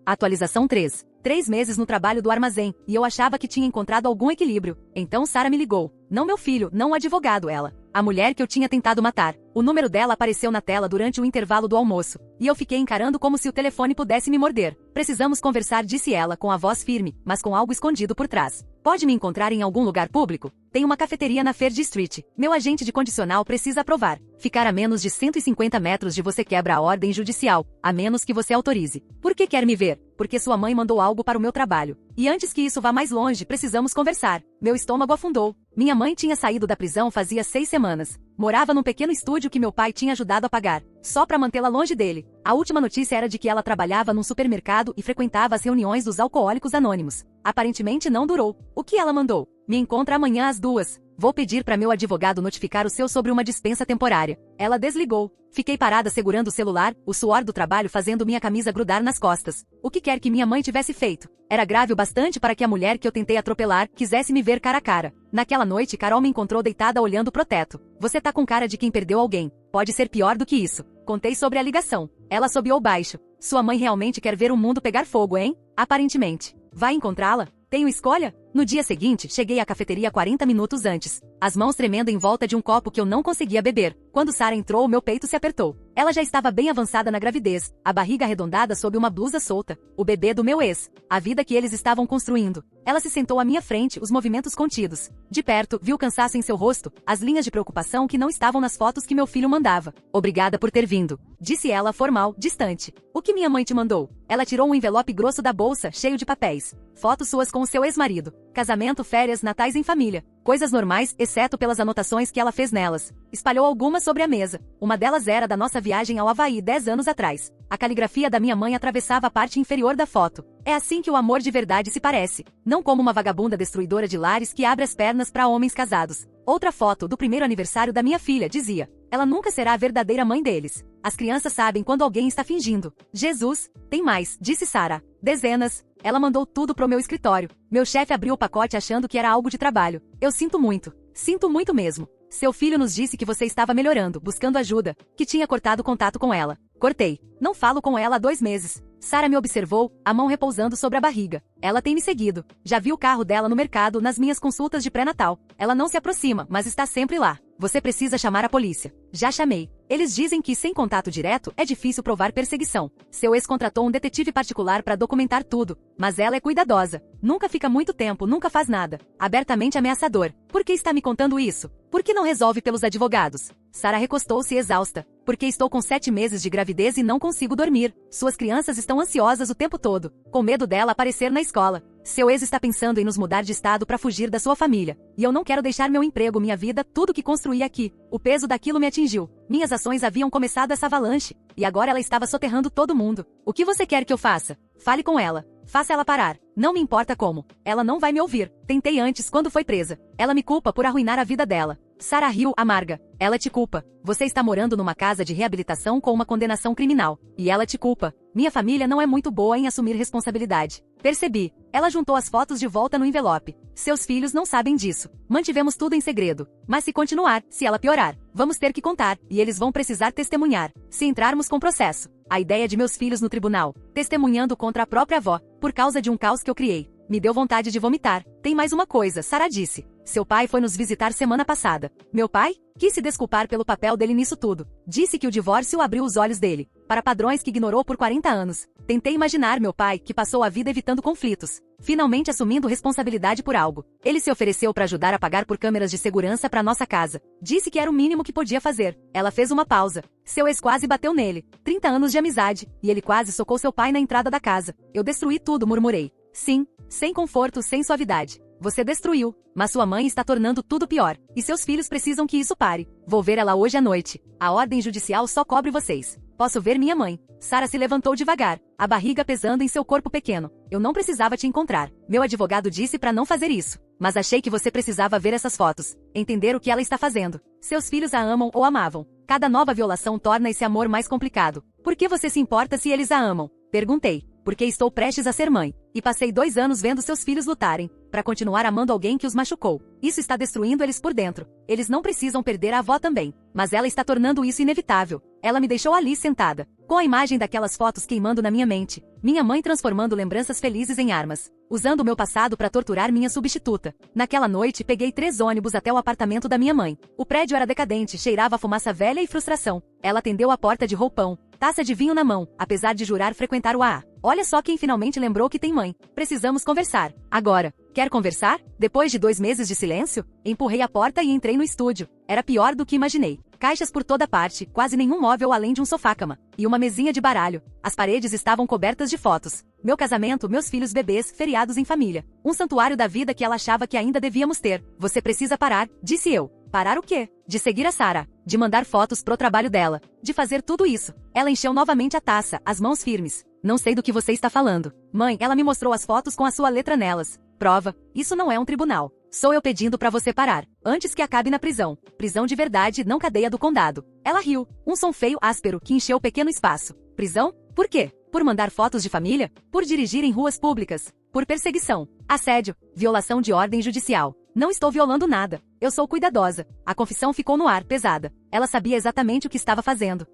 Atualização 3. 3 meses no trabalho do armazém, e eu achava que tinha encontrado algum equilíbrio. Então Sara me ligou. Não meu filho, não o advogado, ela. A mulher que eu tinha tentado matar. O número dela apareceu na tela durante o intervalo do almoço, e eu fiquei encarando como se o telefone pudesse me morder. Precisamos conversar, disse ela com a voz firme, mas com algo escondido por trás. Pode me encontrar em algum lugar público? Tem uma cafeteria na Faird Street. Meu agente de condicional precisa aprovar. Ficar a menos de 150 metros de você quebra a ordem judicial, a menos que você autorize. Por que quer me ver? Porque sua mãe mandou algo para o meu trabalho. E antes que isso vá mais longe, precisamos conversar. Meu estômago afundou. Minha mãe tinha saído da prisão fazia 6 semanas. Morava num pequeno estúdio que meu pai tinha ajudado a pagar, só para mantê-la longe dele. A última notícia era de que ela trabalhava num supermercado e frequentava as reuniões dos alcoólicos anônimos. Aparentemente não durou. O que ela mandou? Me encontra amanhã às 2. Vou pedir para meu advogado notificar o seu sobre uma dispensa temporária. Ela desligou. Fiquei parada segurando o celular, o suor do trabalho fazendo minha camisa grudar nas costas. O que quer que minha mãe tivesse feito? Era grave o bastante para que a mulher que eu tentei atropelar quisesse me ver cara a cara. Naquela noite, Carol me encontrou deitada olhando pro teto. Você tá com cara de quem perdeu alguém. Pode ser pior do que isso. Contei sobre a ligação. Ela assobiou baixo. Sua mãe realmente quer ver o mundo pegar fogo, hein? Aparentemente. Vai encontrá-la? Tenho escolha? No dia seguinte, cheguei à cafeteria 40 minutos antes, as mãos tremendo em volta de um copo que eu não conseguia beber. Quando Sara entrou, meu peito se apertou. Ela já estava bem avançada na gravidez, a barriga arredondada sob uma blusa solta, o bebê do meu ex, a vida que eles estavam construindo. Ela se sentou à minha frente, os movimentos contidos. De perto, vi o cansaço em seu rosto, as linhas de preocupação que não estavam nas fotos que meu filho mandava. Obrigada por ter vindo, disse ela formal, distante. O que minha mãe te mandou? Ela tirou um envelope grosso da bolsa, cheio de papéis. Fotos suas com o seu ex-marido. Casamento, férias, natais em família. Coisas normais, exceto pelas anotações que ela fez nelas. Espalhou algumas sobre a mesa. Uma delas era da nossa viagem ao Havaí 10 anos atrás. A caligrafia da minha mãe atravessava a parte inferior da foto. É assim que o amor de verdade se parece. Não como uma vagabunda destruidora de lares que abre as pernas para homens casados. Outra foto do primeiro aniversário da minha filha dizia: ela nunca será a verdadeira mãe deles. As crianças sabem quando alguém está fingindo. Jesus, tem mais, disse Sarah. Dezenas. Ela mandou tudo pro meu escritório. Meu chefe abriu o pacote achando que era algo de trabalho. Eu sinto muito. Sinto muito mesmo. Seu filho nos disse que você estava melhorando, buscando ajuda, que tinha cortado contato com ela. Cortei. Não falo com ela há 2 meses. Sarah me observou, a mão repousando sobre a barriga. Ela tem me seguido. Já vi o carro dela no mercado nas minhas consultas de pré-natal. Ela não se aproxima, mas está sempre lá. Você precisa chamar a polícia. Já chamei. Eles dizem que sem contato direto é difícil provar perseguição. Seu ex contratou um detetive particular para documentar tudo. Mas ela é cuidadosa. Nunca fica muito tempo, nunca faz nada. Abertamente ameaçador. Por que está me contando isso? Por que não resolve pelos advogados? Sarah recostou-se exausta. Porque estou com 7 meses de gravidez e não consigo dormir. Suas crianças estão ansiosas o tempo todo, com medo dela aparecer na escola. Seu ex está pensando em nos mudar de estado para fugir da sua família. E eu não quero deixar meu emprego, minha vida, tudo que construí aqui. O peso daquilo me atingiu. Minhas ações haviam começado essa avalanche. E agora ela estava soterrando todo mundo. O que você quer que eu faça? Fale com ela. Faça ela parar. Não me importa como. Ela não vai me ouvir. Tentei antes, quando foi presa. Ela me culpa por arruinar a vida dela. Sarah riu, amarga. Ela te culpa. Você está morando numa casa de reabilitação com uma condenação criminal. E ela te culpa. Minha família não é muito boa em assumir responsabilidade. Percebi. Ela juntou as fotos de volta no envelope. Seus filhos não sabem disso. Mantivemos tudo em segredo. Mas se continuar, se ela piorar, vamos ter que contar, e eles vão precisar testemunhar. Se entrarmos com processo. A ideia de meus filhos no tribunal, testemunhando contra a própria avó, por causa de um caos que eu criei. Me deu vontade de vomitar. Tem mais uma coisa, Sarah disse. Seu pai foi nos visitar semana passada. Meu pai? Quis se desculpar pelo papel dele nisso tudo. Disse que o divórcio abriu os olhos dele para padrões que ignorou por 40 anos. Tentei imaginar meu pai, que passou a vida evitando conflitos, finalmente assumindo responsabilidade por algo. Ele se ofereceu para ajudar a pagar por câmeras de segurança para nossa casa. Disse que era o mínimo que podia fazer. Ela fez uma pausa. Seu ex quase bateu nele. 30 anos de amizade, e ele quase socou seu pai na entrada da casa. Eu destruí tudo, murmurei. Sim, sem conforto, sem suavidade. Você destruiu, mas sua mãe está tornando tudo pior, e seus filhos precisam que isso pare. Vou ver ela hoje à noite. A ordem judicial só cobre vocês. Posso ver minha mãe. Sarah se levantou devagar, a barriga pesando em seu corpo pequeno. Eu não precisava te encontrar. Meu advogado disse para não fazer isso. Mas achei que você precisava ver essas fotos. Entender o que ela está fazendo. Seus filhos a amam ou amavam. Cada nova violação torna esse amor mais complicado. Por que você se importa se eles a amam? Perguntei. Porque estou prestes a ser mãe. E passei 2 anos vendo seus filhos lutarem, para continuar amando alguém que os machucou. Isso está destruindo eles por dentro. Eles não precisam perder a avó também. Mas ela está tornando isso inevitável. Ela me deixou ali sentada, com a imagem daquelas fotos queimando na minha mente. Minha mãe transformando lembranças felizes em armas. Usando o meu passado para torturar minha substituta. Naquela noite peguei 3 ônibus até o apartamento da minha mãe. O prédio era decadente, cheirava a fumaça velha e frustração. Ela atendeu a porta de roupão, taça de vinho na mão, apesar de jurar frequentar o AA. Olha só quem finalmente lembrou que tem mãe. Precisamos conversar. Agora. Quer conversar? Depois de 2 meses de silêncio, empurrei a porta e entrei no estúdio. Era pior do que imaginei. Caixas por toda parte, quase nenhum móvel além de um sofá-cama. E uma mesinha de baralho. As paredes estavam cobertas de fotos. Meu casamento, meus filhos bebês, feriados em família. Um santuário da vida que ela achava que ainda devíamos ter. Você precisa parar, disse eu. Parar o quê? De seguir a Sarah. De mandar fotos pro trabalho dela. De fazer tudo isso. Ela encheu novamente a taça, as mãos firmes. Não sei do que você está falando. Mãe, ela me mostrou as fotos com a sua letra nelas. Prova. Isso não é um tribunal. Sou eu pedindo pra você parar. Antes que acabe na prisão. Prisão de verdade, não cadeia do condado. Ela riu. Um som feio, áspero, que encheu o pequeno espaço. Prisão? Por quê? Por mandar fotos de família? Por dirigir em ruas públicas? Por perseguição? Assédio? Violação de ordem judicial? Não estou violando nada. Eu sou cuidadosa. A confissão ficou no ar, pesada. Ela sabia exatamente o que estava fazendo.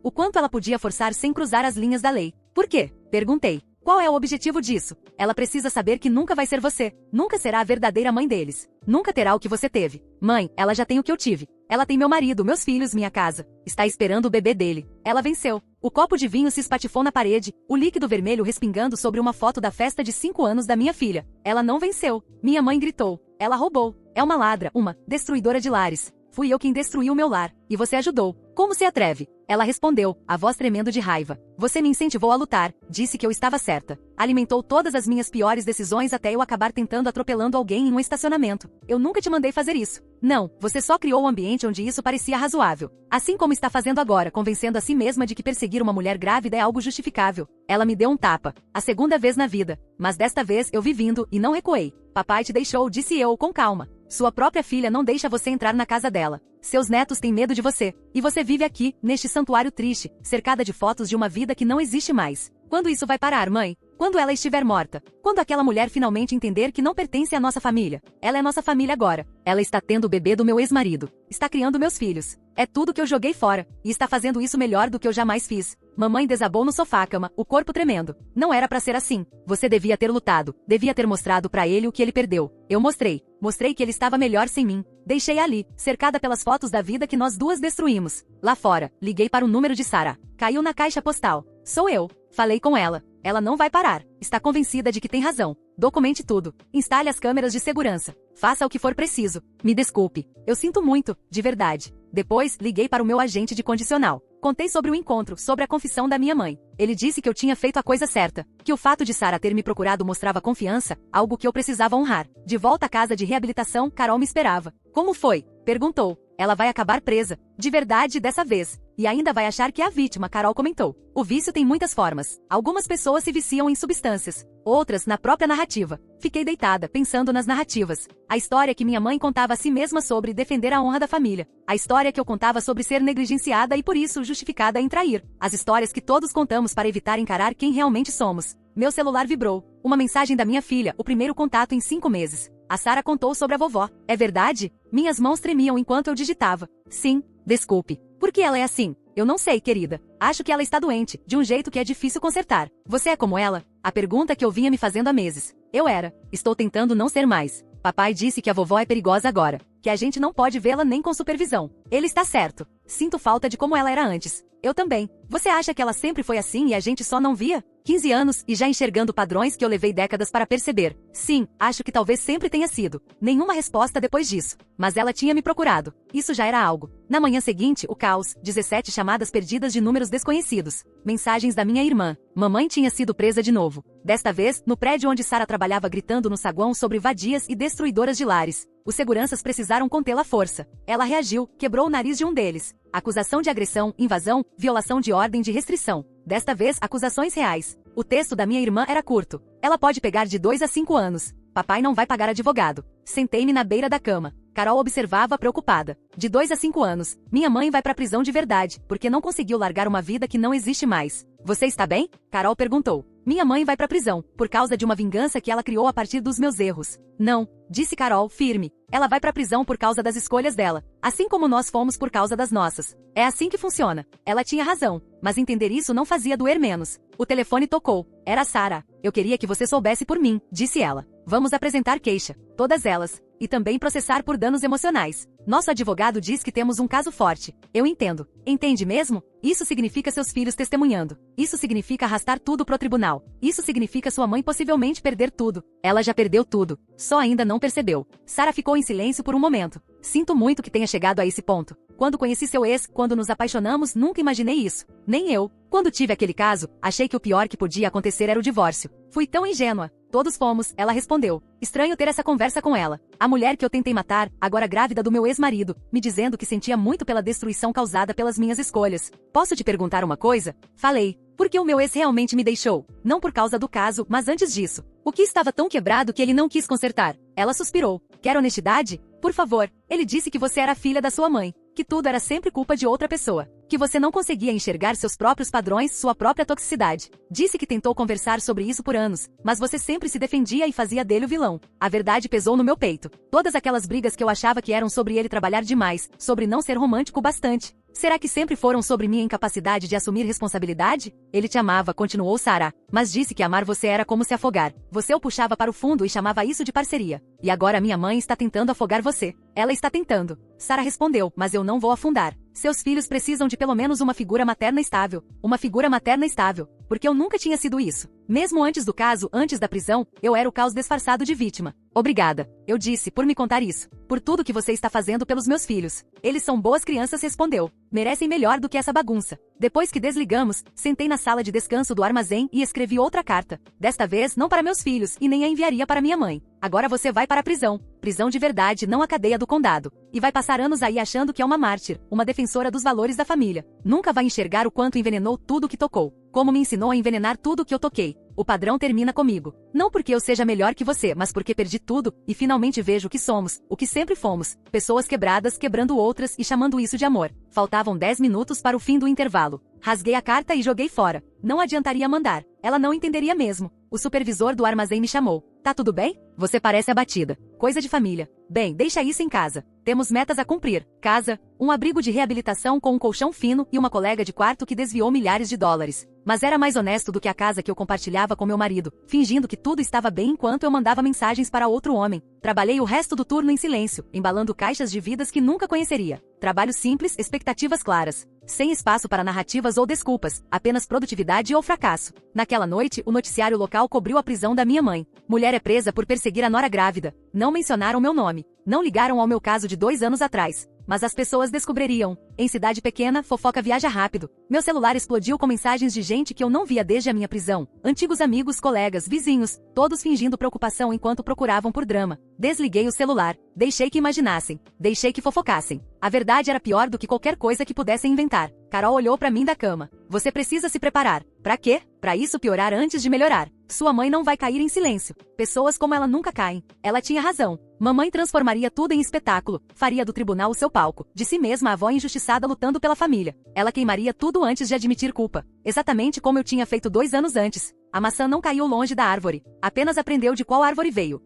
O quanto ela podia forçar sem cruzar as linhas da lei. Por quê? Perguntei. Qual é o objetivo disso? Ela precisa saber que nunca vai ser você. Nunca será a verdadeira mãe deles. Nunca terá o que você teve. Mãe, ela já tem o que eu tive. Ela tem meu marido, meus filhos, minha casa. Está esperando o bebê dele. Ela venceu. O copo de vinho se espatifou na parede, o líquido vermelho respingando sobre uma foto da festa de 5 anos da minha filha. Ela não venceu. Minha mãe gritou. Ela roubou. É uma ladra, uma destruidora de lares. Fui eu quem destruiu o meu lar. E você ajudou. Como se atreve? Ela respondeu, a voz tremendo de raiva. Você me incentivou a lutar, disse que eu estava certa. Alimentou todas as minhas piores decisões até eu acabar tentando atropelando alguém em um estacionamento. Eu nunca te mandei fazer isso. Não, você só criou um ambiente onde isso parecia razoável. Assim como está fazendo agora, convencendo a si mesma de que perseguir uma mulher grávida é algo justificável. Ela me deu um tapa. A segunda vez na vida. Mas desta vez eu vi vindo e não recuei. Papai te deixou, disse eu com calma. Sua própria filha não deixa você entrar na casa dela. Seus netos têm medo de você. E você vive aqui, neste santuário triste, cercada de fotos de uma vida que não existe mais. Quando isso vai parar, mãe? Quando ela estiver morta? Quando aquela mulher finalmente entender que não pertence à nossa família? Ela é nossa família agora. Ela está tendo o bebê do meu ex-marido. Está criando meus filhos. É tudo que eu joguei fora. E está fazendo isso melhor do que eu jamais fiz. Mamãe desabou no sofá-cama, o corpo tremendo. Não era pra ser assim. Você devia ter lutado. Devia ter mostrado pra ele o que ele perdeu. Eu mostrei. Mostrei que ele estava melhor sem mim. Deixei ali, cercada pelas fotos da vida que nós duas destruímos. Lá fora, liguei para o número de Sarah. Caiu na caixa postal. Sou eu. Falei com ela. Ela não vai parar. Está convencida de que tem razão. Documente tudo. Instale as câmeras de segurança. Faça o que for preciso. Me desculpe. Eu sinto muito, de verdade. Depois, liguei para o meu agente de condicional. Contei sobre o encontro, sobre a confissão da minha mãe. Ele disse que eu tinha feito a coisa certa, que o fato de Sarah ter me procurado mostrava confiança, algo que eu precisava honrar. De volta à casa de reabilitação, Carol me esperava. Como foi? Perguntou. Ela vai acabar presa. De verdade dessa vez. E ainda vai achar que é a vítima, Carol comentou. O vício tem muitas formas. Algumas pessoas se viciam em substâncias. Outras, na própria narrativa. Fiquei deitada, pensando nas narrativas. A história que minha mãe contava a si mesma sobre defender a honra da família. A história que eu contava sobre ser negligenciada e por isso justificada em trair. As histórias que todos contamos para evitar encarar quem realmente somos. Meu celular vibrou. Uma mensagem da minha filha, o primeiro contato em 5 meses. A Sarah contou sobre a vovó. É verdade? Minhas mãos tremiam enquanto eu digitava. Sim, desculpe. Por que ela é assim? Eu não sei, querida. Acho que ela está doente, de um jeito que é difícil consertar. Você é como ela? A pergunta que eu vinha me fazendo há meses. Eu era. Estou tentando não ser mais. Papai disse que a vovó é perigosa agora, que a gente não pode vê-la nem com supervisão. Ele está certo. Sinto falta de como ela era antes. Eu também. Você acha que ela sempre foi assim e a gente só não via? 15 anos e já enxergando padrões que eu levei décadas para perceber. Sim, acho que talvez sempre tenha sido. Nenhuma resposta depois disso. Mas ela tinha me procurado. Isso já era algo. Na manhã seguinte, o caos, 17 chamadas perdidas de números desconhecidos. Mensagens da minha irmã. Mamãe tinha sido presa de novo. Desta vez, no prédio onde Sarah trabalhava gritando no saguão sobre vadias e destruidoras de lares. Os seguranças precisaram contê-la à força. Ela reagiu, quebrou o nariz de um deles. Acusação de agressão, invasão, violação de ordem de restrição. Desta vez, acusações reais. O texto da minha irmã era curto. Ela pode pegar de 2 a 5 anos. Papai não vai pagar advogado. Sentei-me na beira da cama. Carol observava preocupada. De 2 a 5 anos. Minha mãe vai pra prisão de verdade, porque não conseguiu largar uma vida que não existe mais. Você está bem? Carol perguntou. Minha mãe vai pra prisão, por causa de uma vingança que ela criou a partir dos meus erros. Não, disse Carol, firme. Ela vai pra prisão por causa das escolhas dela, assim como nós fomos por causa das nossas. É assim que funciona. Ela tinha razão, mas entender isso não fazia doer menos. O telefone tocou. Era Sarah. Eu queria que você soubesse por mim, disse ela. Vamos apresentar queixa. Todas elas. E também processar por danos emocionais. Nosso advogado diz que temos um caso forte. Eu entendo. Entende mesmo? Isso significa seus filhos testemunhando. Isso significa arrastar tudo pro tribunal. Isso significa sua mãe possivelmente perder tudo. Ela já perdeu tudo. Só ainda não percebeu. Sarah ficou em silêncio por um momento. Sinto muito que tenha chegado a esse ponto. Quando conheci seu ex, quando nos apaixonamos, nunca imaginei isso. Nem eu. Quando tive aquele caso, achei que o pior que podia acontecer era o divórcio. Fui tão ingênua. Todos fomos, ela respondeu. Estranho ter essa conversa com ela. A mulher que eu tentei matar, agora grávida do meu ex-marido, me dizendo que sentia muito pela destruição causada pelas minhas escolhas. Posso te perguntar uma coisa? Falei. Porque o meu ex realmente me deixou. Não por causa do caso, mas antes disso. O que estava tão quebrado que ele não quis consertar? Ela suspirou. Quer honestidade? Por favor. Ele disse que você era filha da sua mãe. Que tudo era sempre culpa de outra pessoa. Que você não conseguia enxergar seus próprios padrões, sua própria toxicidade. Disse que tentou conversar sobre isso por anos, mas você sempre se defendia e fazia dele o vilão. A verdade pesou no meu peito. Todas aquelas brigas que eu achava que eram sobre ele trabalhar demais, sobre não ser romântico bastante. Será que sempre foram sobre minha incapacidade de assumir responsabilidade? Ele te amava, continuou Sarah, mas disse que amar você era como se afogar. Você o puxava para o fundo e chamava isso de parceria. E agora minha mãe está tentando afogar você. Ela está tentando. Sarah respondeu, mas eu não vou afundar. Seus filhos precisam de pelo menos uma figura materna estável. Uma figura materna estável. Porque eu nunca tinha sido isso. Mesmo antes do caso, antes da prisão, eu era o caos disfarçado de vítima. Obrigada, eu disse, por me contar isso. Por tudo que você está fazendo pelos meus filhos. Eles são boas crianças, respondeu. Merecem melhor do que essa bagunça. Depois que desligamos, sentei na sala de descanso do armazém e escrevi outra carta. Desta vez, não para meus filhos e nem a enviaria para minha mãe. Agora você vai para a prisão. Prisão de verdade, não a cadeia do condado. E vai passar anos aí achando que é uma mártir, uma defensora dos valores da família. Nunca vai enxergar o quanto envenenou tudo que tocou. Como me ensinou a envenenar tudo que eu toquei. O padrão termina comigo. Não porque eu seja melhor que você, mas porque perdi tudo e finalmente vejo o que somos, o que sempre fomos. Pessoas quebradas quebrando outras e chamando isso de amor. Faltavam 10 minutos para o fim do intervalo. Rasguei a carta e joguei fora. Não adiantaria mandar. Ela não entenderia mesmo. O supervisor do armazém me chamou. Tá tudo bem? Você parece abatida. Coisa de família. Bem, deixa isso em casa. Temos metas a cumprir. Casa, um abrigo de reabilitação com um colchão fino e uma colega de quarto que desviou milhares de dólares. Mas era mais honesto do que a casa que eu compartilhava com meu marido, fingindo que tudo estava bem enquanto eu mandava mensagens para outro homem. Trabalhei o resto do turno em silêncio, embalando caixas de vidas que nunca conheceria. Trabalho simples, expectativas claras. Sem espaço para narrativas ou desculpas, apenas produtividade ou fracasso. Naquela noite, o noticiário local cobriu a prisão da minha mãe. Mulher é presa por perseguir a nora grávida. Não mencionaram meu nome. Não ligaram ao meu caso de 2 anos atrás. Mas as pessoas descobririam. Em cidade pequena, fofoca viaja rápido. Meu celular explodiu com mensagens de gente que eu não via desde a minha prisão. Antigos amigos, colegas, vizinhos, todos fingindo preocupação enquanto procuravam por drama. Desliguei o celular. Deixei que imaginassem. Deixei que fofocassem. A verdade era pior do que qualquer coisa que pudessem inventar. Carol olhou pra mim da cama. Você precisa se preparar. Pra quê? Pra isso piorar antes de melhorar. Sua mãe não vai cair em silêncio. Pessoas como ela nunca caem. Ela tinha razão. Mamãe transformaria tudo em espetáculo. Faria do tribunal o seu palco. De si mesma a avó injustiçada lutando pela família. Ela queimaria tudo antes de admitir culpa. Exatamente como eu tinha feito 2 anos antes. A maçã não caiu longe da árvore. Apenas aprendeu de qual árvore veio.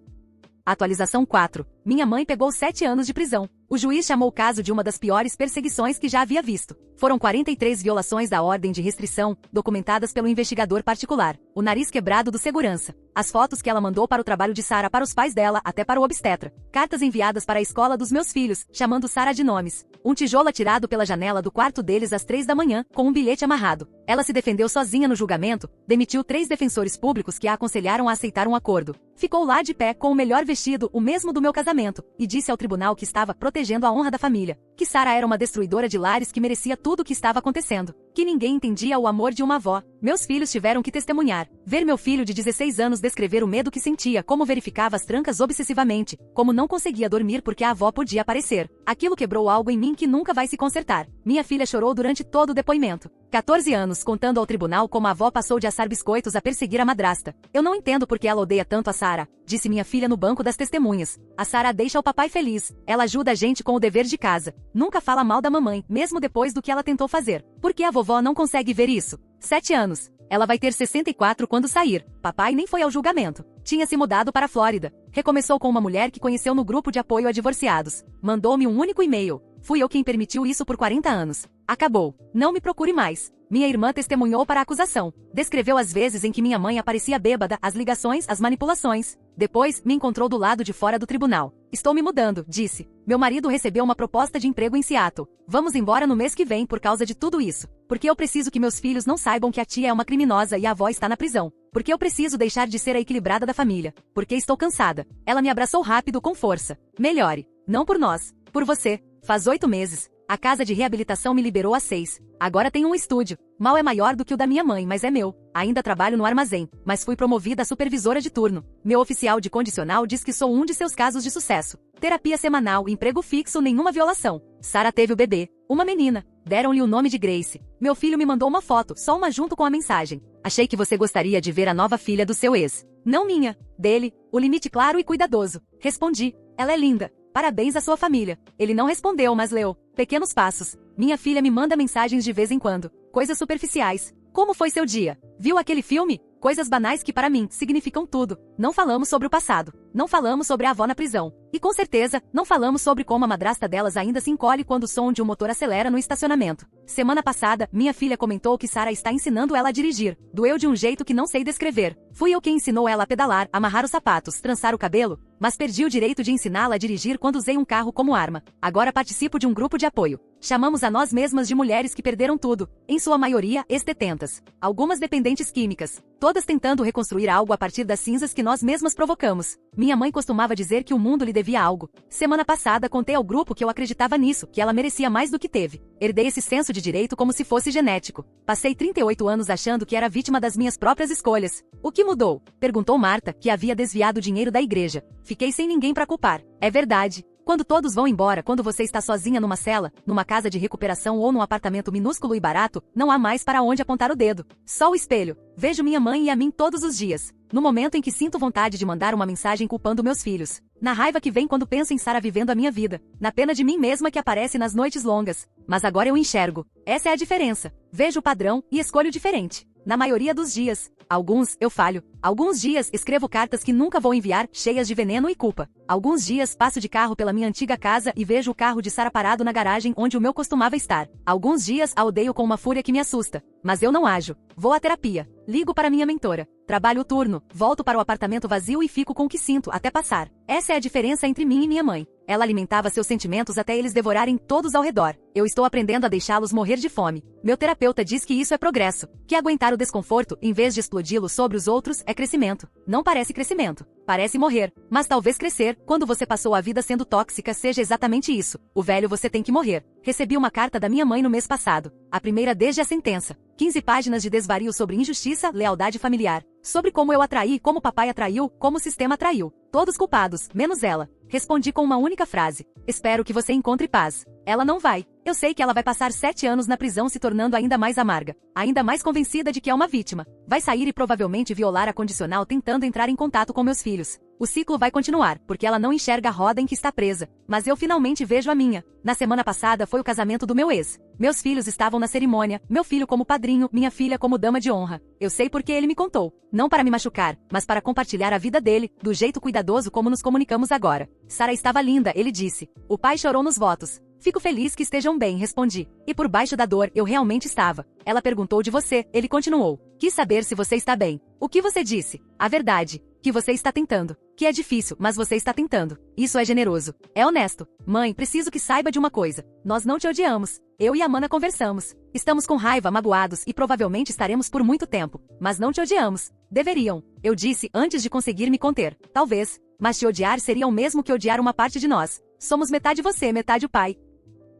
Atualização 4. Minha mãe pegou 7 anos de prisão. O juiz chamou o caso de uma das piores perseguições que já havia visto. Foram 43 violações da ordem de restrição, documentadas pelo investigador particular. O nariz quebrado do segurança. As fotos que ela mandou para o trabalho de Sara para os pais dela, até para o obstetra. Cartas enviadas para a escola dos meus filhos, chamando Sara de nomes. Um tijolo atirado pela janela do quarto deles às 3 da manhã, com um bilhete amarrado. Ela se defendeu sozinha no julgamento, demitiu 3 defensores públicos que a aconselharam a aceitar um acordo. Ficou lá de pé com o melhor vestido, o mesmo do meu casamento, e disse ao tribunal que estava protegendo a honra da família, que Sara era uma destruidora de lares que merecia tudo o que estava acontecendo, que ninguém entendia o amor de uma avó. Meus filhos tiveram que testemunhar, ver meu filho de 16 anos descrever o medo que sentia, como verificava as trancas obsessivamente, como não conseguia dormir porque a avó podia aparecer. Aquilo quebrou algo em mim que nunca vai se consertar. Minha filha chorou durante todo o depoimento. 14 anos, contando ao tribunal como a avó passou de assar biscoitos a perseguir a madrasta. Eu não entendo por que ela odeia tanto a Sara, disse minha filha no banco das testemunhas. A Sara deixa o papai feliz. Ela ajuda a gente com o dever de casa. Nunca fala mal da mamãe, mesmo depois do que ela tentou fazer. Por que a vovó não consegue ver isso? 7 anos. Ela vai ter 64 quando sair. Papai nem foi ao julgamento. Tinha se mudado para a Flórida. Recomeçou com uma mulher que conheceu no grupo de apoio a divorciados. Mandou-me um único e-mail. Fui eu quem permitiu isso por 40 anos. Acabou. Não me procure mais. Minha irmã testemunhou para a acusação. Descreveu as vezes em que minha mãe aparecia bêbada, as ligações, as manipulações. Depois, me encontrou do lado de fora do tribunal. Estou me mudando, disse. Meu marido recebeu uma proposta de emprego em Seattle. Vamos embora no mês que vem por causa de tudo isso. Porque eu preciso que meus filhos não saibam que a tia é uma criminosa e a avó está na prisão. Porque eu preciso deixar de ser a equilibrada da família. Porque estou cansada. Ela me abraçou rápido com força. Melhore. Não por nós. Por você. Faz 8 meses. A casa de reabilitação me liberou há 6. Agora tenho um estúdio. Mal é maior do que o da minha mãe, mas é meu. Ainda trabalho no armazém, mas fui promovida a supervisora de turno. Meu oficial de condicional diz que sou um de seus casos de sucesso. Terapia semanal, emprego fixo, nenhuma violação. Sara teve o bebê. Uma menina. Deram-lhe o nome de Grace. Meu filho me mandou uma foto, só uma junto com a mensagem. Achei que você gostaria de ver a nova filha do seu ex. Não minha. Dele. O limite claro e cuidadoso. Respondi. Ela é linda. Parabéns à sua família. Ele não respondeu, mas leu. Pequenos passos. Minha filha me manda mensagens de vez em quando. Coisas superficiais. Como foi seu dia? Viu aquele filme? Coisas banais que para mim significam tudo. Não falamos sobre o passado. Não falamos sobre a avó na prisão. E com certeza, não falamos sobre como a madrasta delas ainda se encolhe quando o som de um motor acelera no estacionamento. Semana passada, minha filha comentou que Sara está ensinando ela a dirigir. Doeu de um jeito que não sei descrever. Fui eu quem ensinou ela a pedalar, amarrar os sapatos, trançar o cabelo, mas perdi o direito de ensiná-la a dirigir quando usei um carro como arma. Agora participo de um grupo de apoio. Chamamos a nós mesmas de mulheres que perderam tudo, em sua maioria ex-detentas. Algumas dependentes químicas, todas tentando reconstruir algo a partir das cinzas que nós mesmas provocamos. Minha mãe costumava dizer que o mundo lhe devia algo. Semana passada contei ao grupo que eu acreditava nisso, que ela merecia mais do que teve. Herdei esse senso de direito como se fosse genético. Passei 38 anos achando que era vítima das minhas próprias escolhas. O que mudou? Perguntou Marta, que havia desviado dinheiro da igreja. Fiquei sem ninguém para culpar. É verdade. Quando todos vão embora, quando você está sozinha numa cela, numa casa de recuperação ou num apartamento minúsculo e barato, não há mais para onde apontar o dedo. Só o espelho. Vejo minha mãe e a mim todos os dias. No momento em que sinto vontade de mandar uma mensagem culpando meus filhos. Na raiva que vem quando penso em Sara vivendo a minha vida. Na pena de mim mesma que aparece nas noites longas. Mas agora eu enxergo. Essa é a diferença. Vejo o padrão e escolho diferente. Na maioria dos dias. Alguns, eu falho. Alguns dias, escrevo cartas que nunca vou enviar, cheias de veneno e culpa. Alguns dias, passo de carro pela minha antiga casa e vejo o carro de Sara parado na garagem onde o meu costumava estar. Alguns dias, a odeio com uma fúria que me assusta. Mas eu não ajo. Vou à terapia. Ligo para minha mentora. Trabalho o turno. Volto para o apartamento vazio e fico com o que sinto, até passar. Essa é a diferença entre mim e minha mãe. Ela alimentava seus sentimentos até eles devorarem todos ao redor. Eu estou aprendendo a deixá-los morrer de fome. Meu terapeuta diz que isso é progresso. Que aguentar o desconforto, em vez de explodi-lo sobre os outros, é crescimento. Não parece crescimento. Parece morrer. Mas talvez crescer, quando você passou a vida sendo tóxica, seja exatamente isso. O velho você tem que morrer. Recebi uma carta da minha mãe no mês passado. A primeira desde a sentença. 15 páginas de desvario sobre injustiça, lealdade familiar. Sobre como eu atraí, como papai atraiu, como o sistema atraiu. Todos culpados, menos ela. Respondi com uma única frase. Espero que você encontre paz. Ela não vai. Eu sei que ela vai passar 7 anos na prisão se tornando ainda mais amarga. Ainda mais convencida de que é uma vítima. Vai sair e provavelmente violar a condicional tentando entrar em contato com meus filhos. O ciclo vai continuar, porque ela não enxerga a roda em que está presa. Mas eu finalmente vejo a minha. Na semana passada foi o casamento do meu ex. Meus filhos estavam na cerimônia, meu filho como padrinho, minha filha como dama de honra. Eu sei porque ele me contou. Não para me machucar, mas para compartilhar a vida dele, do jeito cuidadoso como nos comunicamos agora. Sara estava linda, ele disse. O pai chorou nos votos. Fico feliz que estejam bem, respondi. E por baixo da dor, eu realmente estava. Ela perguntou de você, ele continuou. Quis saber se você está bem. O que você disse? A verdade. Que você está tentando. Que é difícil, mas você está tentando. Isso é generoso. É honesto. Mãe, preciso que saiba de uma coisa. Nós não te odiamos. Eu e a Mana conversamos. Estamos com raiva, magoados e provavelmente estaremos por muito tempo. Mas não te odiamos. Deveriam. Eu disse antes de conseguir me conter. Talvez. Mas te odiar seria o mesmo que odiar uma parte de nós. Somos metade você, metade o pai.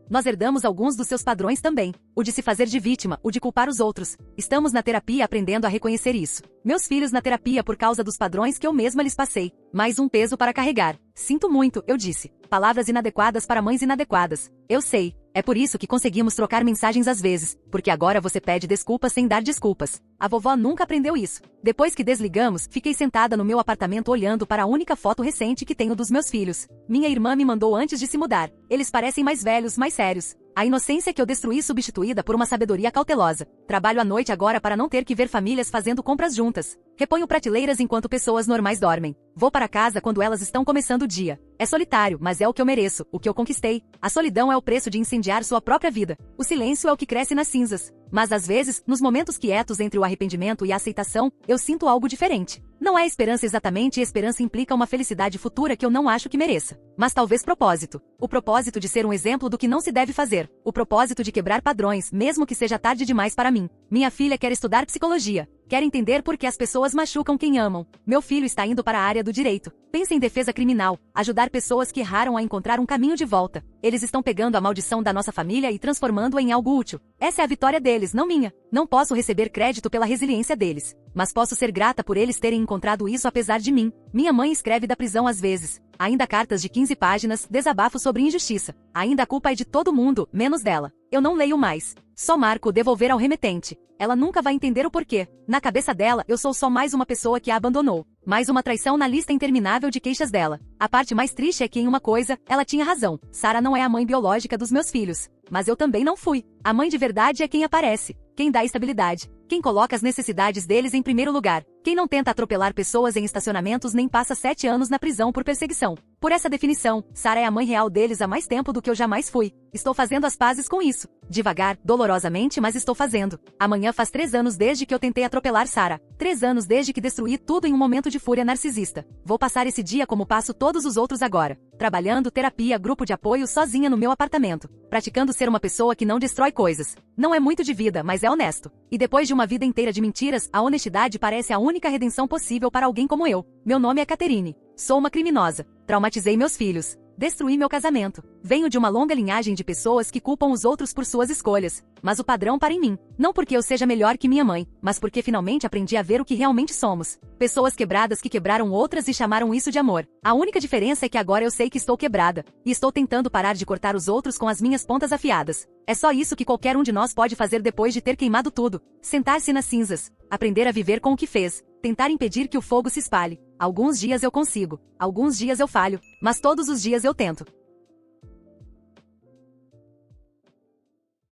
Nós herdamos alguns dos seus padrões também. O de se fazer de vítima, o de culpar os outros. Estamos na terapia aprendendo a reconhecer isso. Meus filhos na terapia por causa dos padrões que eu mesma lhes passei. Mais um peso para carregar. Sinto muito, eu disse. Palavras inadequadas para mães inadequadas. Eu sei. É por isso que conseguimos trocar mensagens às vezes, porque agora você pede desculpas sem dar desculpas. A vovó nunca aprendeu isso. Depois que desligamos, fiquei sentada no meu apartamento olhando para a única foto recente que tenho dos meus filhos. Minha irmã me mandou antes de se mudar. Eles parecem mais velhos, mais sérios. A inocência que eu destruí substituída por uma sabedoria cautelosa. Trabalho à noite agora para não ter que ver famílias fazendo compras juntas. Reponho prateleiras enquanto pessoas normais dormem. Vou para casa quando elas estão começando o dia. É solitário, mas é o que eu mereço, o que eu conquistei. A solidão é o preço de incendiar sua própria vida. O silêncio é o que cresce nas cinzas. Mas às vezes, nos momentos quietos entre o arrependimento e a aceitação, eu sinto algo diferente. Não é esperança exatamente e esperança implica uma felicidade futura que eu não acho que mereça. Mas talvez propósito. O propósito de ser um exemplo do que não se deve fazer. O propósito de quebrar padrões, mesmo que seja tarde demais para mim. Minha filha quer estudar psicologia. Quer entender por que as pessoas machucam quem amam. Meu filho está indo para a área do direito. Pensa em defesa criminal. Ajudar pessoas que erraram a encontrar um caminho de volta. Eles estão pegando a maldição da nossa família e transformando-a em algo útil. Essa é a vitória deles, não minha. Não posso receber crédito pela resiliência deles. Mas posso ser grata por eles terem encontrado isso apesar de mim. Minha mãe escreve da prisão às vezes. Ainda cartas de 15 páginas, desabafo sobre injustiça. Ainda a culpa é de todo mundo, menos dela. Eu não leio mais. Só marco devolver ao remetente. Ela nunca vai entender o porquê. Na cabeça dela, eu sou só mais uma pessoa que a abandonou. Mais uma traição na lista interminável de queixas dela. A parte mais triste é que em uma coisa, ela tinha razão. Sara não é a mãe biológica dos meus filhos. Mas eu também não fui. A mãe de verdade é quem aparece. Quem dá estabilidade. Quem coloca as necessidades deles em primeiro lugar. Quem não tenta atropelar pessoas em estacionamentos nem passa 7 anos na prisão por perseguição. Por essa definição, Sarah é a mãe real deles há mais tempo do que eu jamais fui. Estou fazendo as pazes com isso. Devagar, dolorosamente, mas estou fazendo. Amanhã faz 3 anos desde que eu tentei atropelar Sarah. 3 anos desde que destruí tudo em um momento de fúria narcisista. Vou passar esse dia como passo todos os outros agora. Trabalhando, terapia, grupo de apoio sozinha no meu apartamento. Praticando ser uma pessoa que não destrói coisas. Não é muito de vida, mas é honesto. E depois de uma vida inteira de mentiras, a honestidade parece a única redenção possível para alguém como eu. Meu nome é Catherine. Sou uma criminosa. Traumatizei meus filhos. Destruí meu casamento. Venho de uma longa linhagem de pessoas que culpam os outros por suas escolhas. Mas o padrão para em mim. Não porque eu seja melhor que minha mãe, mas porque finalmente aprendi a ver o que realmente somos. Pessoas quebradas que quebraram outras e chamaram isso de amor. A única diferença é que agora eu sei que estou quebrada. E estou tentando parar de cortar os outros com as minhas pontas afiadas. É só isso que qualquer um de nós pode fazer depois de ter queimado tudo. Sentar-se nas cinzas. Aprender a viver com o que fez. Tentar impedir que o fogo se espalhe. Alguns dias eu consigo. Alguns dias eu falho. Mas todos os dias eu tento.